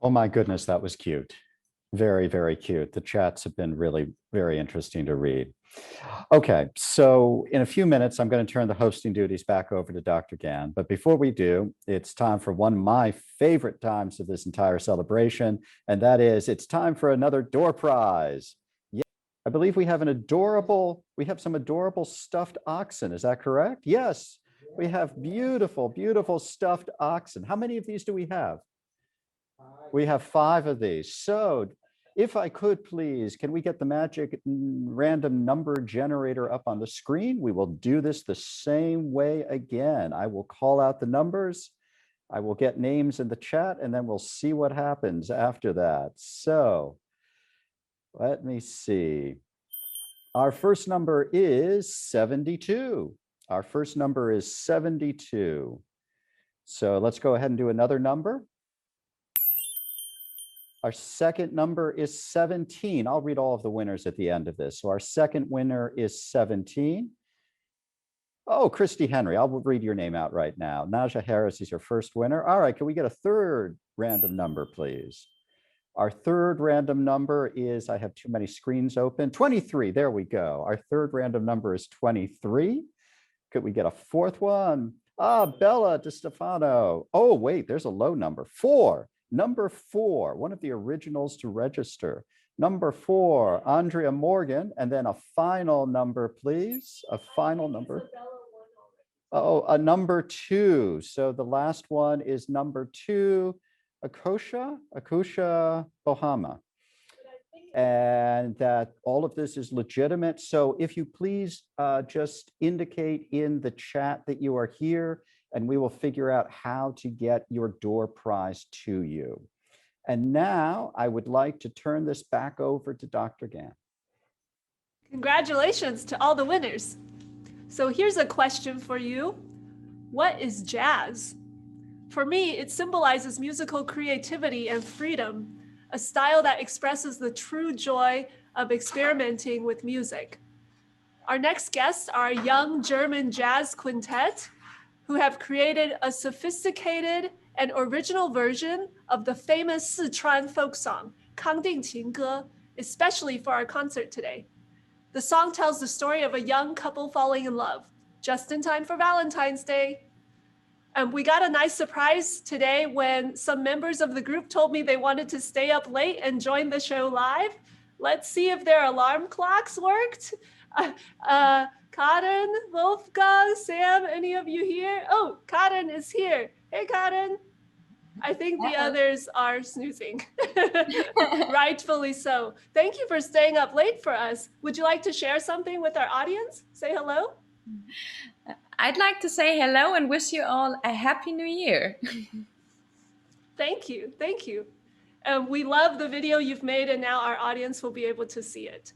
Oh my goodness, that was cute. Very, very cute. The chats have been really very interesting to read. Okay, so in a few minutes, I'm going to turn the hosting duties back over to Dr. Gan. But before we do, it's time for one of my favorite times of this entire celebration, and that is it's time for another door prize. Yeah, I believe we have some adorable stuffed oxen. Is that correct? Yes, we have beautiful, beautiful stuffed oxen. How many of these do we have? We have 5 of these. So if I could please, can we get the magic random number generator up on the screen? We will do this the same way again. I will call out the numbers. I will get names in the chat, and then we'll see what happens after that. So let me see. Our first number is 72. Our first number is 72. So let's go ahead and do another number. Our second number is 17. I'll read all of the winners at the end of this. So our second winner is 17. Oh, Christy Henry, I'll read your name out right now. Naja Harris is your first winner. All right, can we get a third random number, please? Our third random number is, I have too many screens open, 23. There we go. Our third random number is 23. Could we get a fourth one? Ah, Bella DiStefano. Oh, wait, there's a low number, 4. Number 4, one of the originals to register. Number 4, Andrea Morgan. And then a final number, please. A final number. Oh, a number 2. So the last one is number 2, Akusha Bohama. And that all of this is legitimate. So if you please just indicate in the chat that you are here, and we will figure out how to get your door prize to you. And now I would like to turn this back over to Dr. Gan. Congratulations to all the winners. So here's a question for you. What is jazz? For me, it symbolizes musical creativity and freedom, a style that expresses the true joy of experimenting with music. Our next guests are a young German jazz quintet who have created a sophisticated and original version of the famous Sichuan folk song, Kang Ding Ting歌, especially for our concert today. The song tells the story of a young couple falling in love, just in time for Valentine's Day. We got a nice surprise today when some members of the group told me they wanted to stay up late and join the show live. Let's see if their alarm clocks worked. Karin, Wolfgang, Sam, any of you here? Oh, Karin is here. Hey, Karin. I think the others are snoozing. Rightfully so. Thank you for staying up late for us. Would you like to share something with our audience? Say hello. I'd like to say hello and wish you all a happy new year. Thank you. Thank you. We love the video you've made, and now our audience will be able to see it.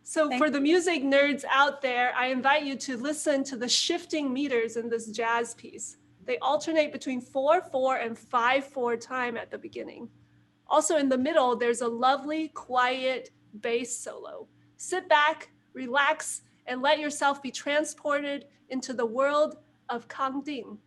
So for the music nerds out there, I invite you to listen to the shifting meters in this jazz piece. They alternate between 4/4 and 5/4 time at the beginning. Also in the middle, there's a lovely, quiet bass solo. Sit back, relax, and let yourself be transported into the world of Kang Ding.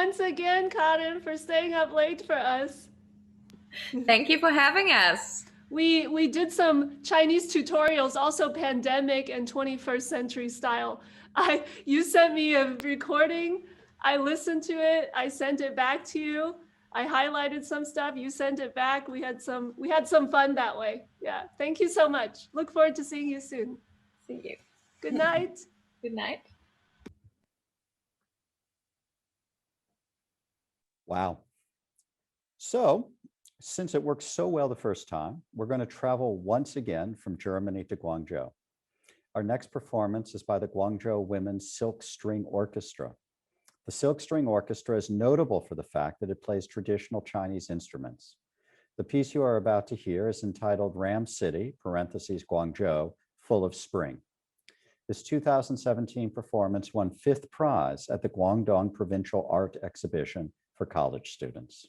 once again, Karin, for staying up late for us. Thank you for having us. We did some Chinese tutorials, also pandemic and 21st century style. You sent me a recording. I listened to it. I sent it back to you. I highlighted some stuff. You sent it back. We had some fun that way. Yeah. Thank you so much. Look forward to seeing you soon. See you. Good night. Good night. Wow. So, since it worked so well the first time, we're going to travel once again from Germany to Guangzhou. Our next performance is by the Guangzhou Women's Silk String Orchestra. The Silk String Orchestra is notable for the fact that it plays traditional Chinese instruments. The piece you are about to hear is entitled Ram City, parentheses Guangzhou, Full of Spring. This 2017 performance won 5th prize at the Guangdong Provincial Art Exhibition for college students.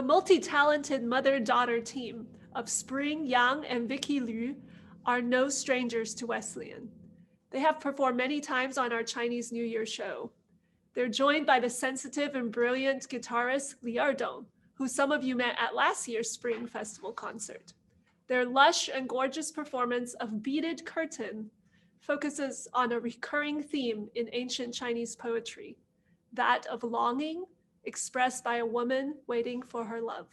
multi-talented mother-daughter team of Spring Yang and Vicky Liu are no strangers to Wesleyan. They have performed many times on our Chinese New Year show. They're joined by the sensitive and brilliant guitarist Hylton, who some of you met at last year's Spring Festival concert. Their lush and gorgeous performance of Beaded Curtain focuses on a recurring theme in ancient Chinese poetry, that of longing expressed by a woman waiting for her love.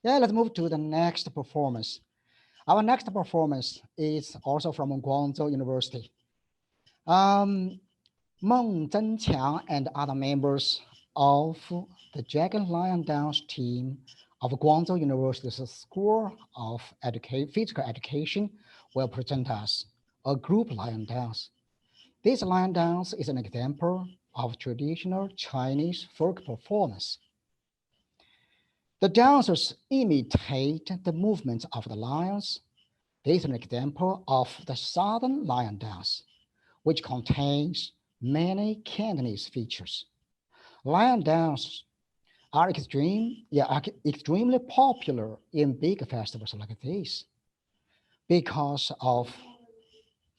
Yeah, let's move to the next performance. Our next performance is also from Guangzhou University. Meng Zhenqiang and other members of the Dragon Lion Dance team of Guangzhou University's School of Physical Education will present us a group lion dance. This lion dance is an example of traditional Chinese folk performance. The dancers imitate the movements of the lions. This is an example of the Southern Lion Dance, which contains many Cantonese features. Lion dance are extremely popular in big festivals like this because of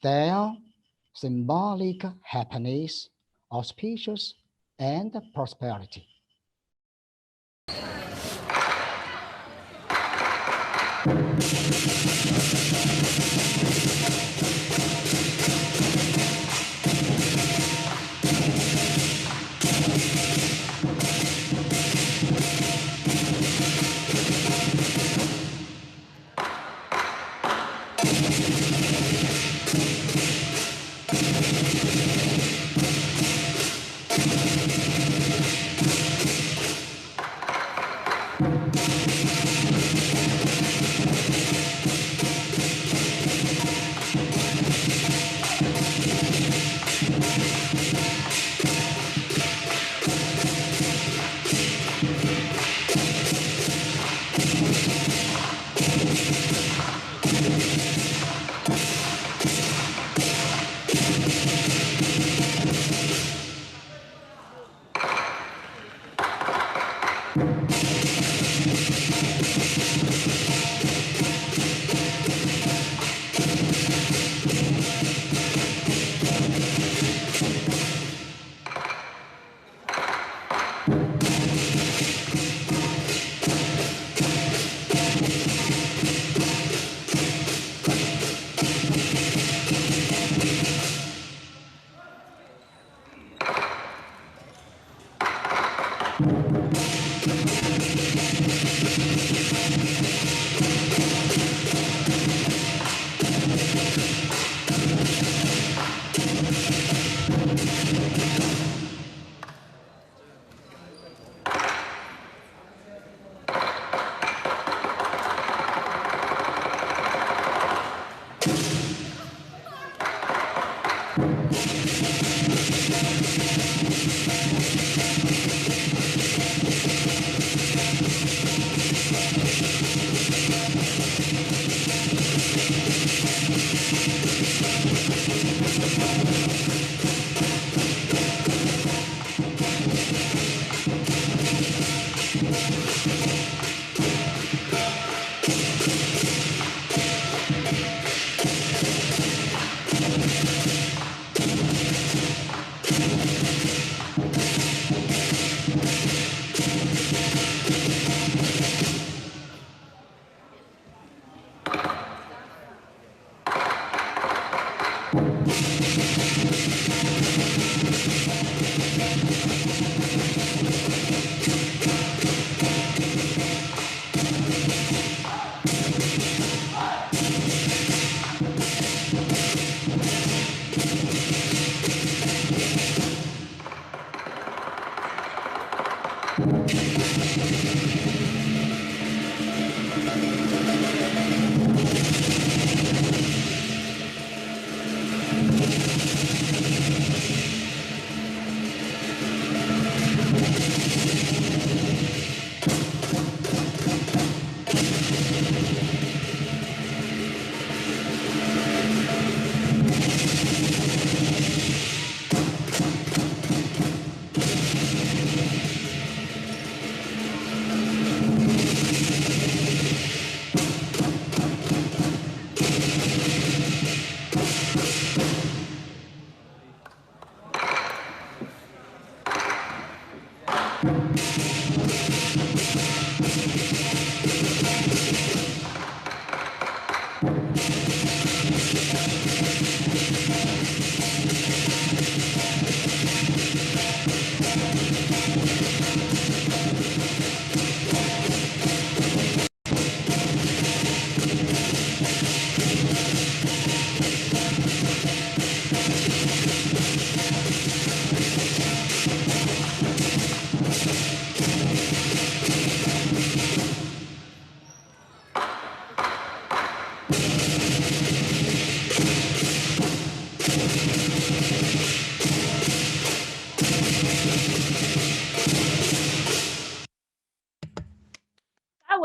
their symbolic happiness, auspicious, and prosperity.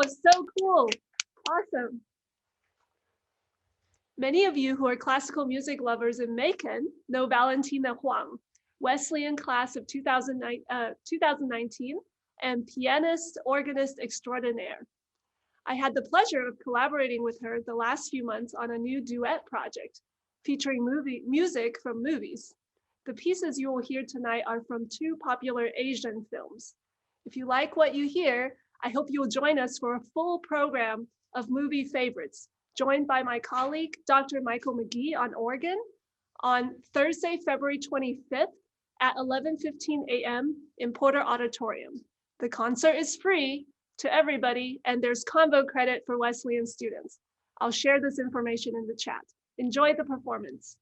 was so cool. Awesome. Many of you who are classical music lovers in Macon know Valentina Huang, Wesleyan class of 2019 and pianist, organist extraordinaire. I had the pleasure of collaborating with her the last few months on a new duet project featuring music from movies. The pieces you will hear tonight are from 2 popular Asian films. If you like what you hear, I hope you will join us for a full program of movie favorites, joined by my colleague, Dr. Michael McGee on organ, on Thursday, February 25th at 11:15 a.m. in Porter Auditorium. The concert is free to everybody, and there's combo credit for Wesleyan students. I'll share this information in the chat. Enjoy the performance.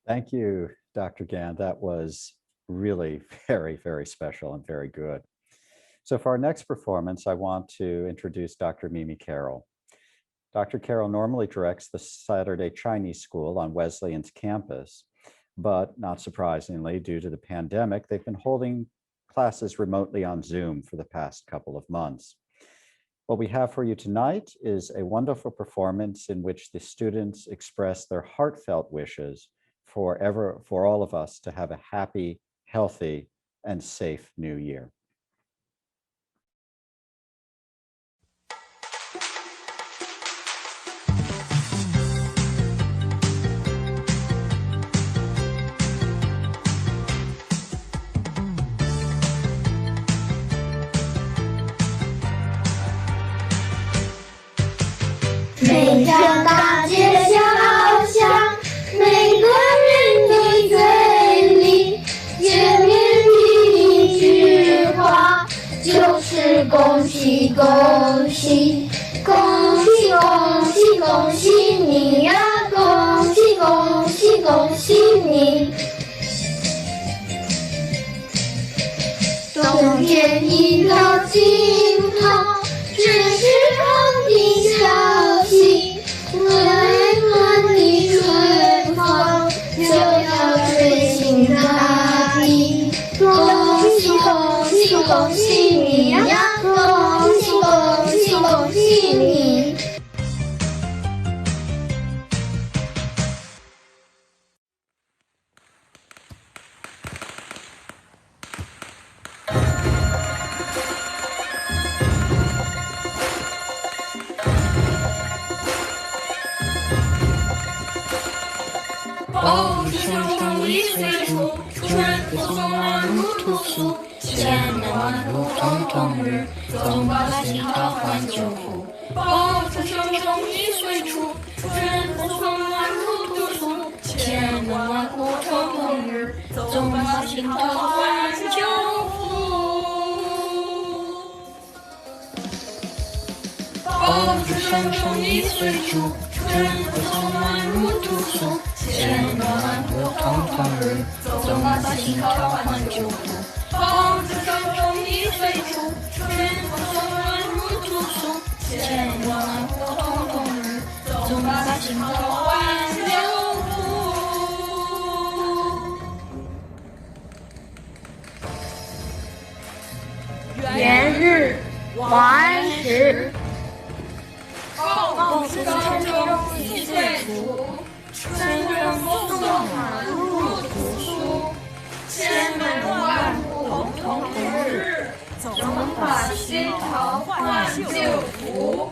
Thank you, Dr. Gan. That was really very, very special and very good. So for our next performance, I want to introduce Dr. Mimi Carroll. Dr. Carroll normally directs the Saturday Chinese School on Wesleyan's campus, but not surprisingly, due to the pandemic, they've been holding classes remotely on Zoom for the past couple of months. What we have for you tonight is a wonderful performance in which the students express their heartfelt wishes for all of us to have a happy, healthy, and safe new year. 每条大街小巷，每个人的嘴里，见面第一句话就是恭喜恭喜，恭喜恭喜恭喜你呀，恭喜恭喜恭喜你。冬天一条金涛，真是康定消息，温暖的春风就要吹进大地。恭喜恭喜恭喜你呀，恭喜恭喜恭喜你。 暴雨声声一岁除，春风送暖如屠苏。千门万户曈曈日，总把新桃换旧符。暴雨声声一岁除，春风送暖如屠苏。千门万户曈曈日，总把新桃换旧符。暴雨声声一岁除，春风送暖如屠苏。 千门万户曈曈日，总把新桃换旧符。暴雨声声一岁除，春风送暖如屠苏。千门万户曈曈日，总把新桃换旧符。元日，王安石。暴雨声声一岁除。 春风送暖入屠苏，千门万户曈曈日，总把新桃换旧符。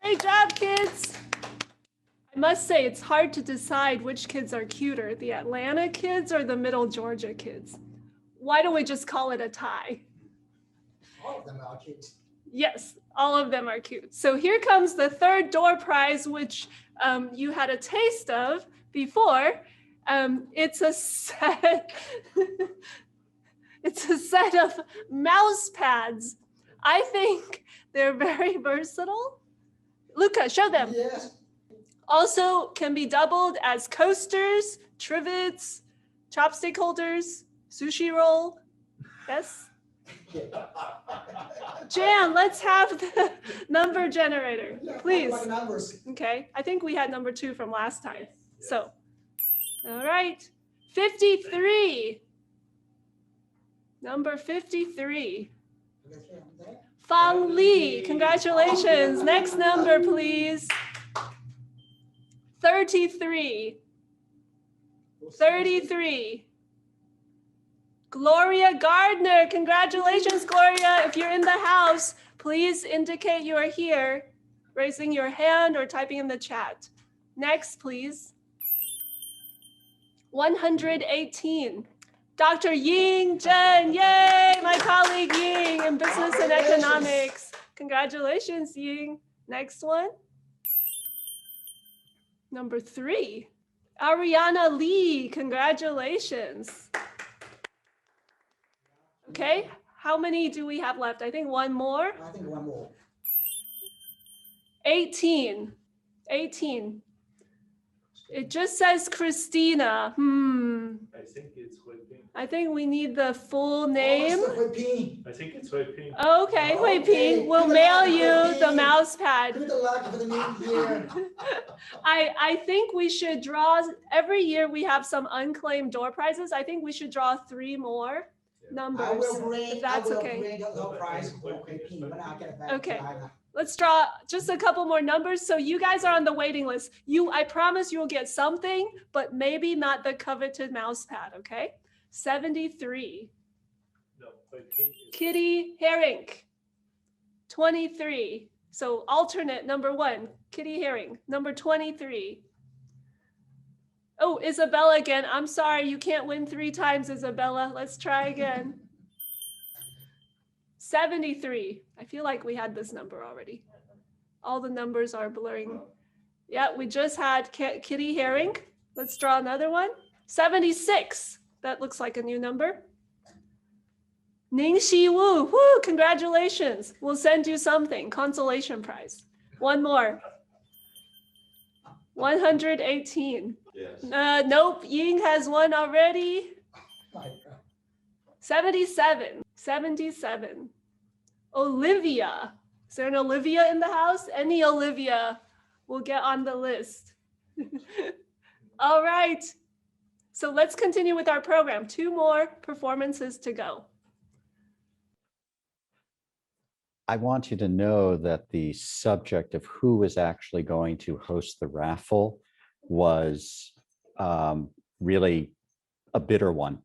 Great job, kids! I must say, it's hard to decide which kids are cuter, the Atlanta kids or the Middle Georgia kids. Why don't we just call it a tie? All of them are cute. Yes, all of them are cute. So here comes the third door prize, which you had a taste of before. It's a set. It's a set of mouse pads. I think they're very versatile. Luca, show them. Yes. Also can be doubled as coasters, trivets, chopstick holders, sushi roll. Yes? Jan, let's have the number generator, please. Okay, I think we had number 2 from last time. So, all right, 53. Number 53. Fang Li, congratulations. Next number, please. 33. 33. Gloria Gardner, congratulations, Gloria. If you're in the house, please indicate you are here, raising your hand or typing in the chat. Next, please. 118. Dr. Ying Zhen, yay, my colleague Ying in Business and Economics. Congratulations, Ying. Next one. Number 3. Ariana Lee, congratulations. Okay, how many do we have left? I think one more. I think one more. 18. It just says Christina. I think it's Huiping. I think we need the full name. I think it's Huiping. Okay, Huiping, we'll mail you the mouse pad. Good luck for the new year. I think we should draw, every year we have some unclaimed door prizes. I think we should draw 3 more numbers, if that's okay. Bring the prize for Huiping when I get back to Okay. China. Let's draw just a couple more numbers. So you guys are on the waiting list. I promise you will get something, but maybe not the coveted mouse pad, okay? 73. No, Huiping. Kitty Herring. 23. So alternate number 1, Kitty Herring. Number 23. Oh, Isabella again. I'm sorry, you can't win 3 times, Isabella. Let's try again. 73. I feel like we had this number already. All the numbers are blurring. Yeah, we just had Kitty Herring. Let's draw another one. 76. That looks like a new number. Ning Shi Wu. Woo, congratulations. We'll send you something. Consolation prize. One more. 118. Yes. Nope, Ying has one already. 77. 77. Olivia. Is there an Olivia in the house? Any Olivia will get on the list. All right. So let's continue with our program. 2 more performances to go. I want you to know that the subject of who is actually going to host the raffle was really a bitter one.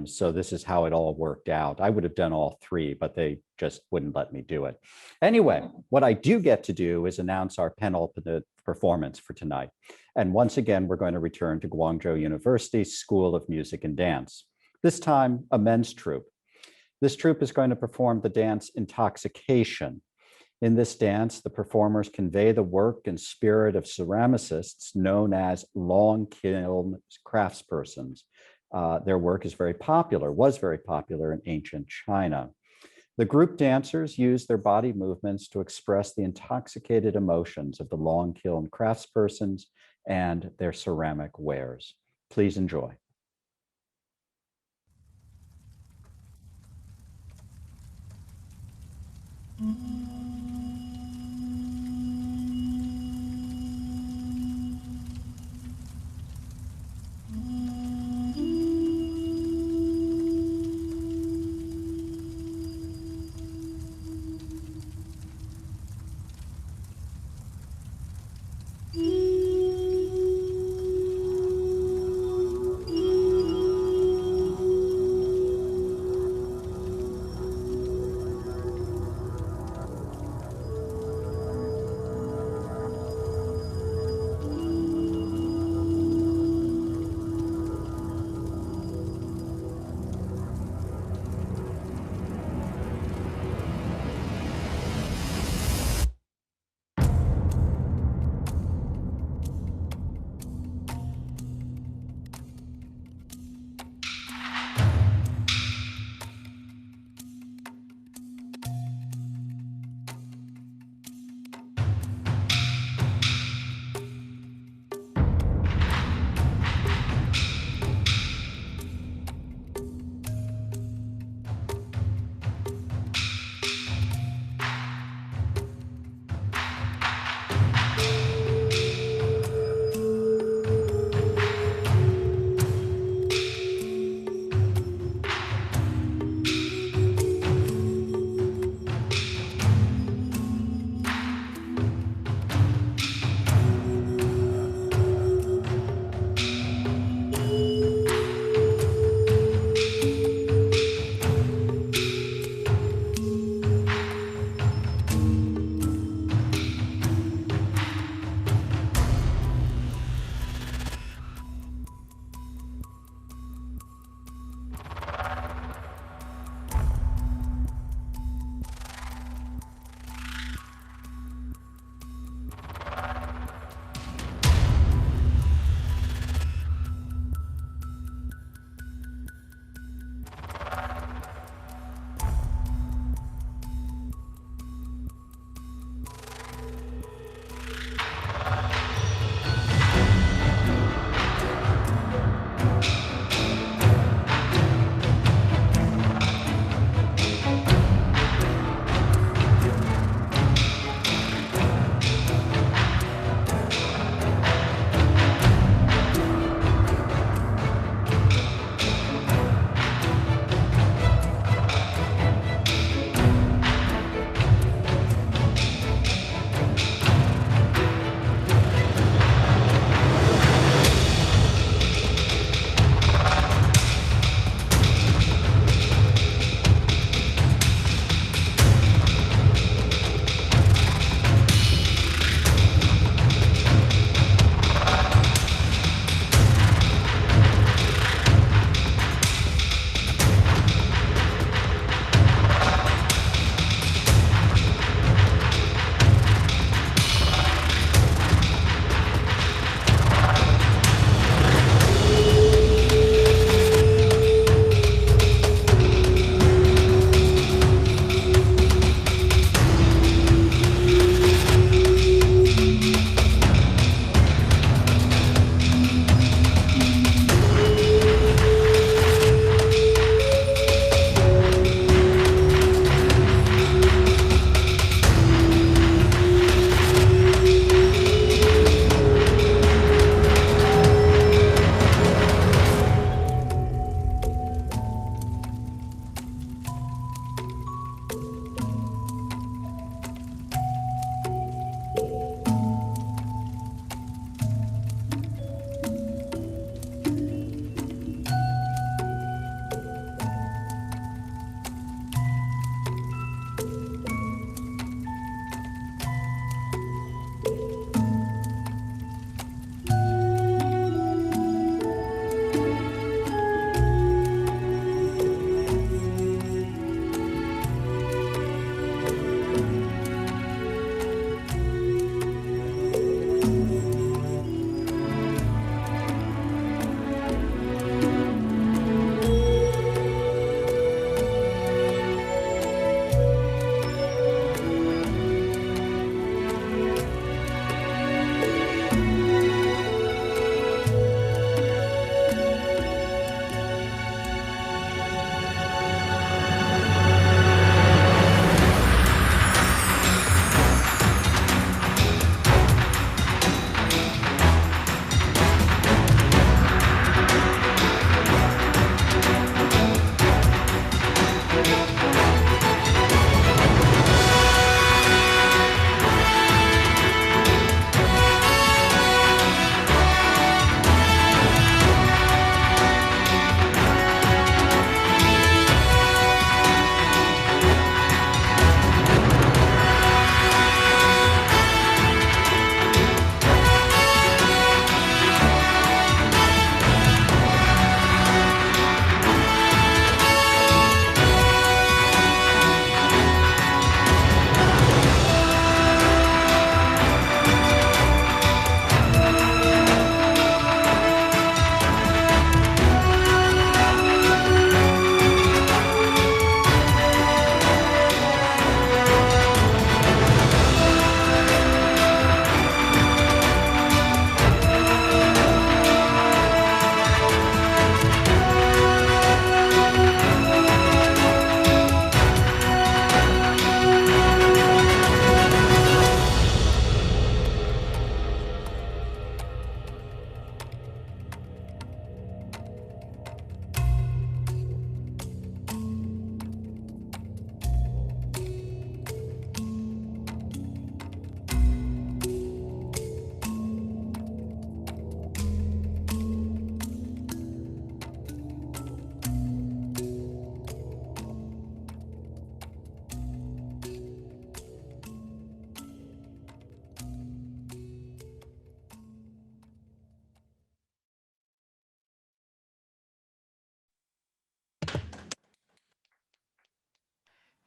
So this is how it all worked out. I would have done all 3, but they just wouldn't let me do it. Anyway, what I do get to do is announce our penultimate performance for tonight. And once again, we're going to return to Guangzhou University's School of Music and Dance, this time a men's troupe. This troupe is going to perform the dance Intoxication. In this dance, the performers convey the work and spirit of ceramicists known as long kiln craftspersons. Their work is was very popular in ancient China. The group dancers use their body movements to express the intoxicated emotions of the long kiln craftspersons and their ceramic wares. Please enjoy.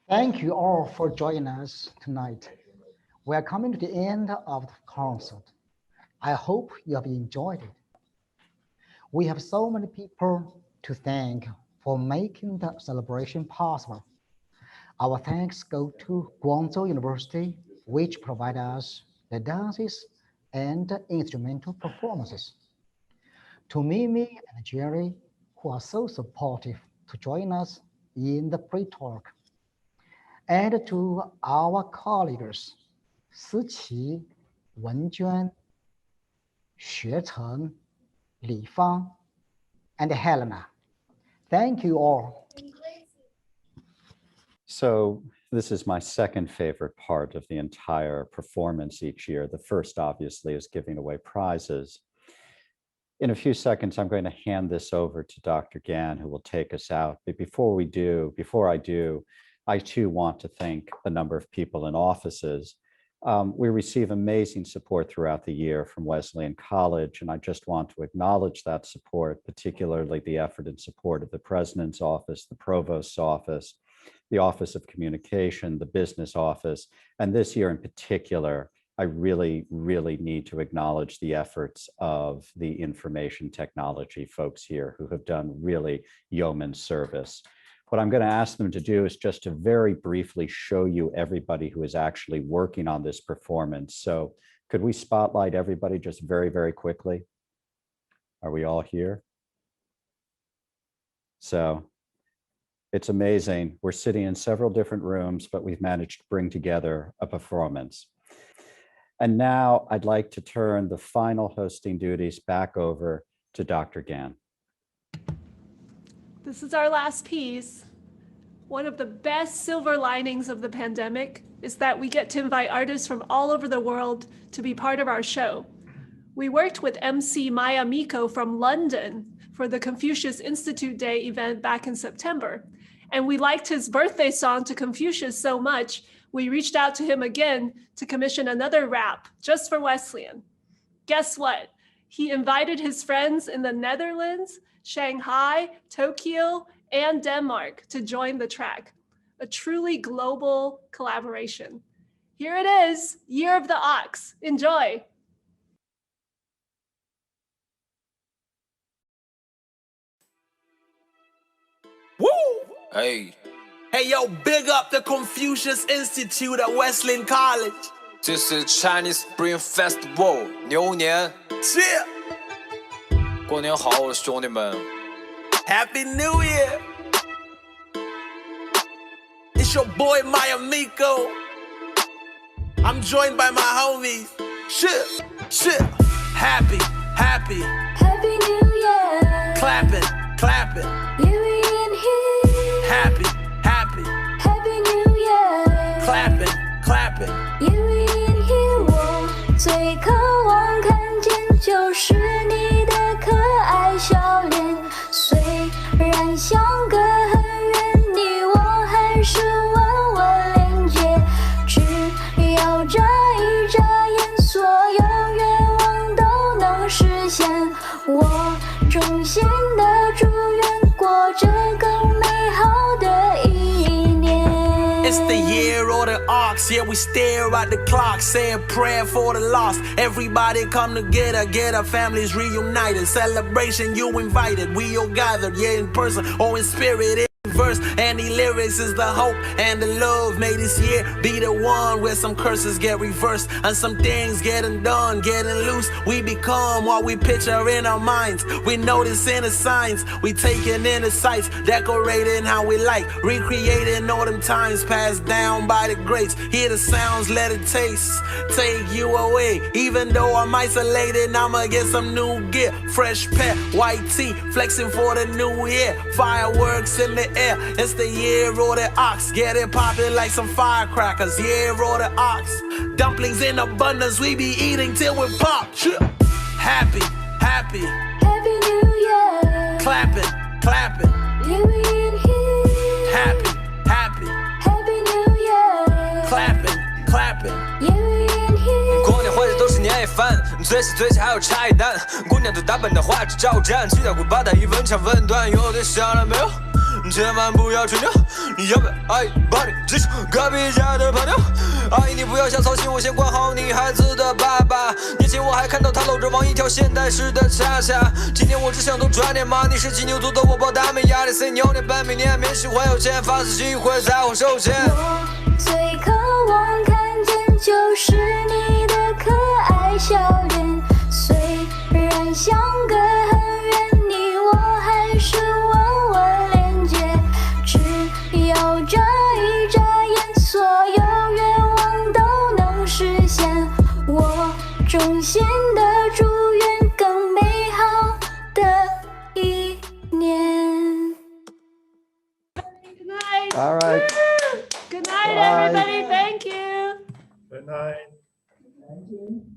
Thank you all for joining us tonight. We are coming to the end of the concert. I hope you have enjoyed it. We have so many people to thank for making the celebration possible. Our thanks go to Guangzhou University, which provide us the dances and instrumental performances. To Mimi and Jerry, who are so supportive to join us in the pre-talk. And to our colleagues, Siqi, Wenjuan, Xuecheng, Li Fang, and Helena. Thank you all. So this is my second favorite part of the entire performance each year. The first, obviously, is giving away prizes. In a few seconds, I'm going to hand this over to Dr. Gan, who will take us out. But before I do, I too want to thank a number of people in offices. We receive amazing support throughout the year from Wesleyan College, and I just want to acknowledge that support, particularly the effort and support of the President's Office, the Provost's Office, the Office of Communication, the Business Office, and this year in particular, I really, really need to acknowledge the efforts of the information technology folks here who have done really yeoman service. What I'm going to ask them to do is just to very briefly show you everybody who is actually working on this performance. So could we spotlight everybody just very, very quickly? Are we all here? So it's amazing. We're sitting in several different rooms, but we've managed to bring together a performance. And now I'd like to turn the final hosting duties back over to Dr. Gan. This is our last piece. One of the best silver linings of the pandemic is that we get to invite artists from all over the world to be part of our show. We worked with MC Maya Miko from London for the Confucius Institute Day event back in September. And we liked his birthday song to Confucius so much, we reached out to him again to commission another rap just for Wesleyan. Guess what? He invited his friends in the Netherlands, Shanghai, Tokyo, and Denmark to join the track. A truly global collaboration. Here it is, Year of the Ox. Enjoy. Woo! Hey. Hey, yo, big up the Confucius Institute at Wesleyan College. 这是 Chinese Spring Festival 牛年。Cheer! 过年好，我的兄弟们。Happy New Year! It's your boy Maya Miko. I'm joined by my homies. Shit, shit. Happy, happy. Happy New Year. Clapping, clapping. Yuanyi here. Happy, happy. Happy New Year. Clapping, clapping. Yuanyi here. 我最渴望看见就是你的可爱笑脸，虽然相隔很远，你我还是稳稳连接。只要眨一眨眼，所有愿望都能实现。我衷心的祝愿过着更美好的一年。It's the year of the ox, yeah, we stare at the clock, say a prayer for the lost. Everybody come together, get our families reunited. Celebration, you invited, we all gathered, yeah, in person or in spirit. Verse and the lyrics is the hope and the love. May this year be the one where some curses get reversed and some things getting done, getting loose. We become what we picture in our minds. We notice in the signs, we taking in the sights, decorating how we like, recreating all them times passed down by the greats. Hear the sounds, let it taste, take you away. Even though I'm isolated, I'ma get some new gear, fresh pair, white tee, flexing for the new year. Fireworks in the air, it's the year of the ox. Get it poppin' like some firecrackers. Year of the ox. Dumplings in abundance, we be eating till we pop. Happy, happy. Happy New Year. Clapping, clapping. Yuanyi here. Happy, happy. Happy New Year. Clapping, clapping. Yuanyi here. 过年回来都是年夜饭，最喜最气还有茶叶蛋。姑娘都打扮的花枝招展，七大姑八大一问长问短，有对象了没有？千万不要吹牛，你要不要阿姨帮你记住隔壁家的朋友？阿姨你不要想操心，我先管好你孩子的爸爸。年前我还看到他搂着王一跳现代式的恰恰。今天我只想多赚点嘛，你是金牛座的我爆大没压力，say 牛年半明年免喜欢有钱，发财机会在我手间。我最渴望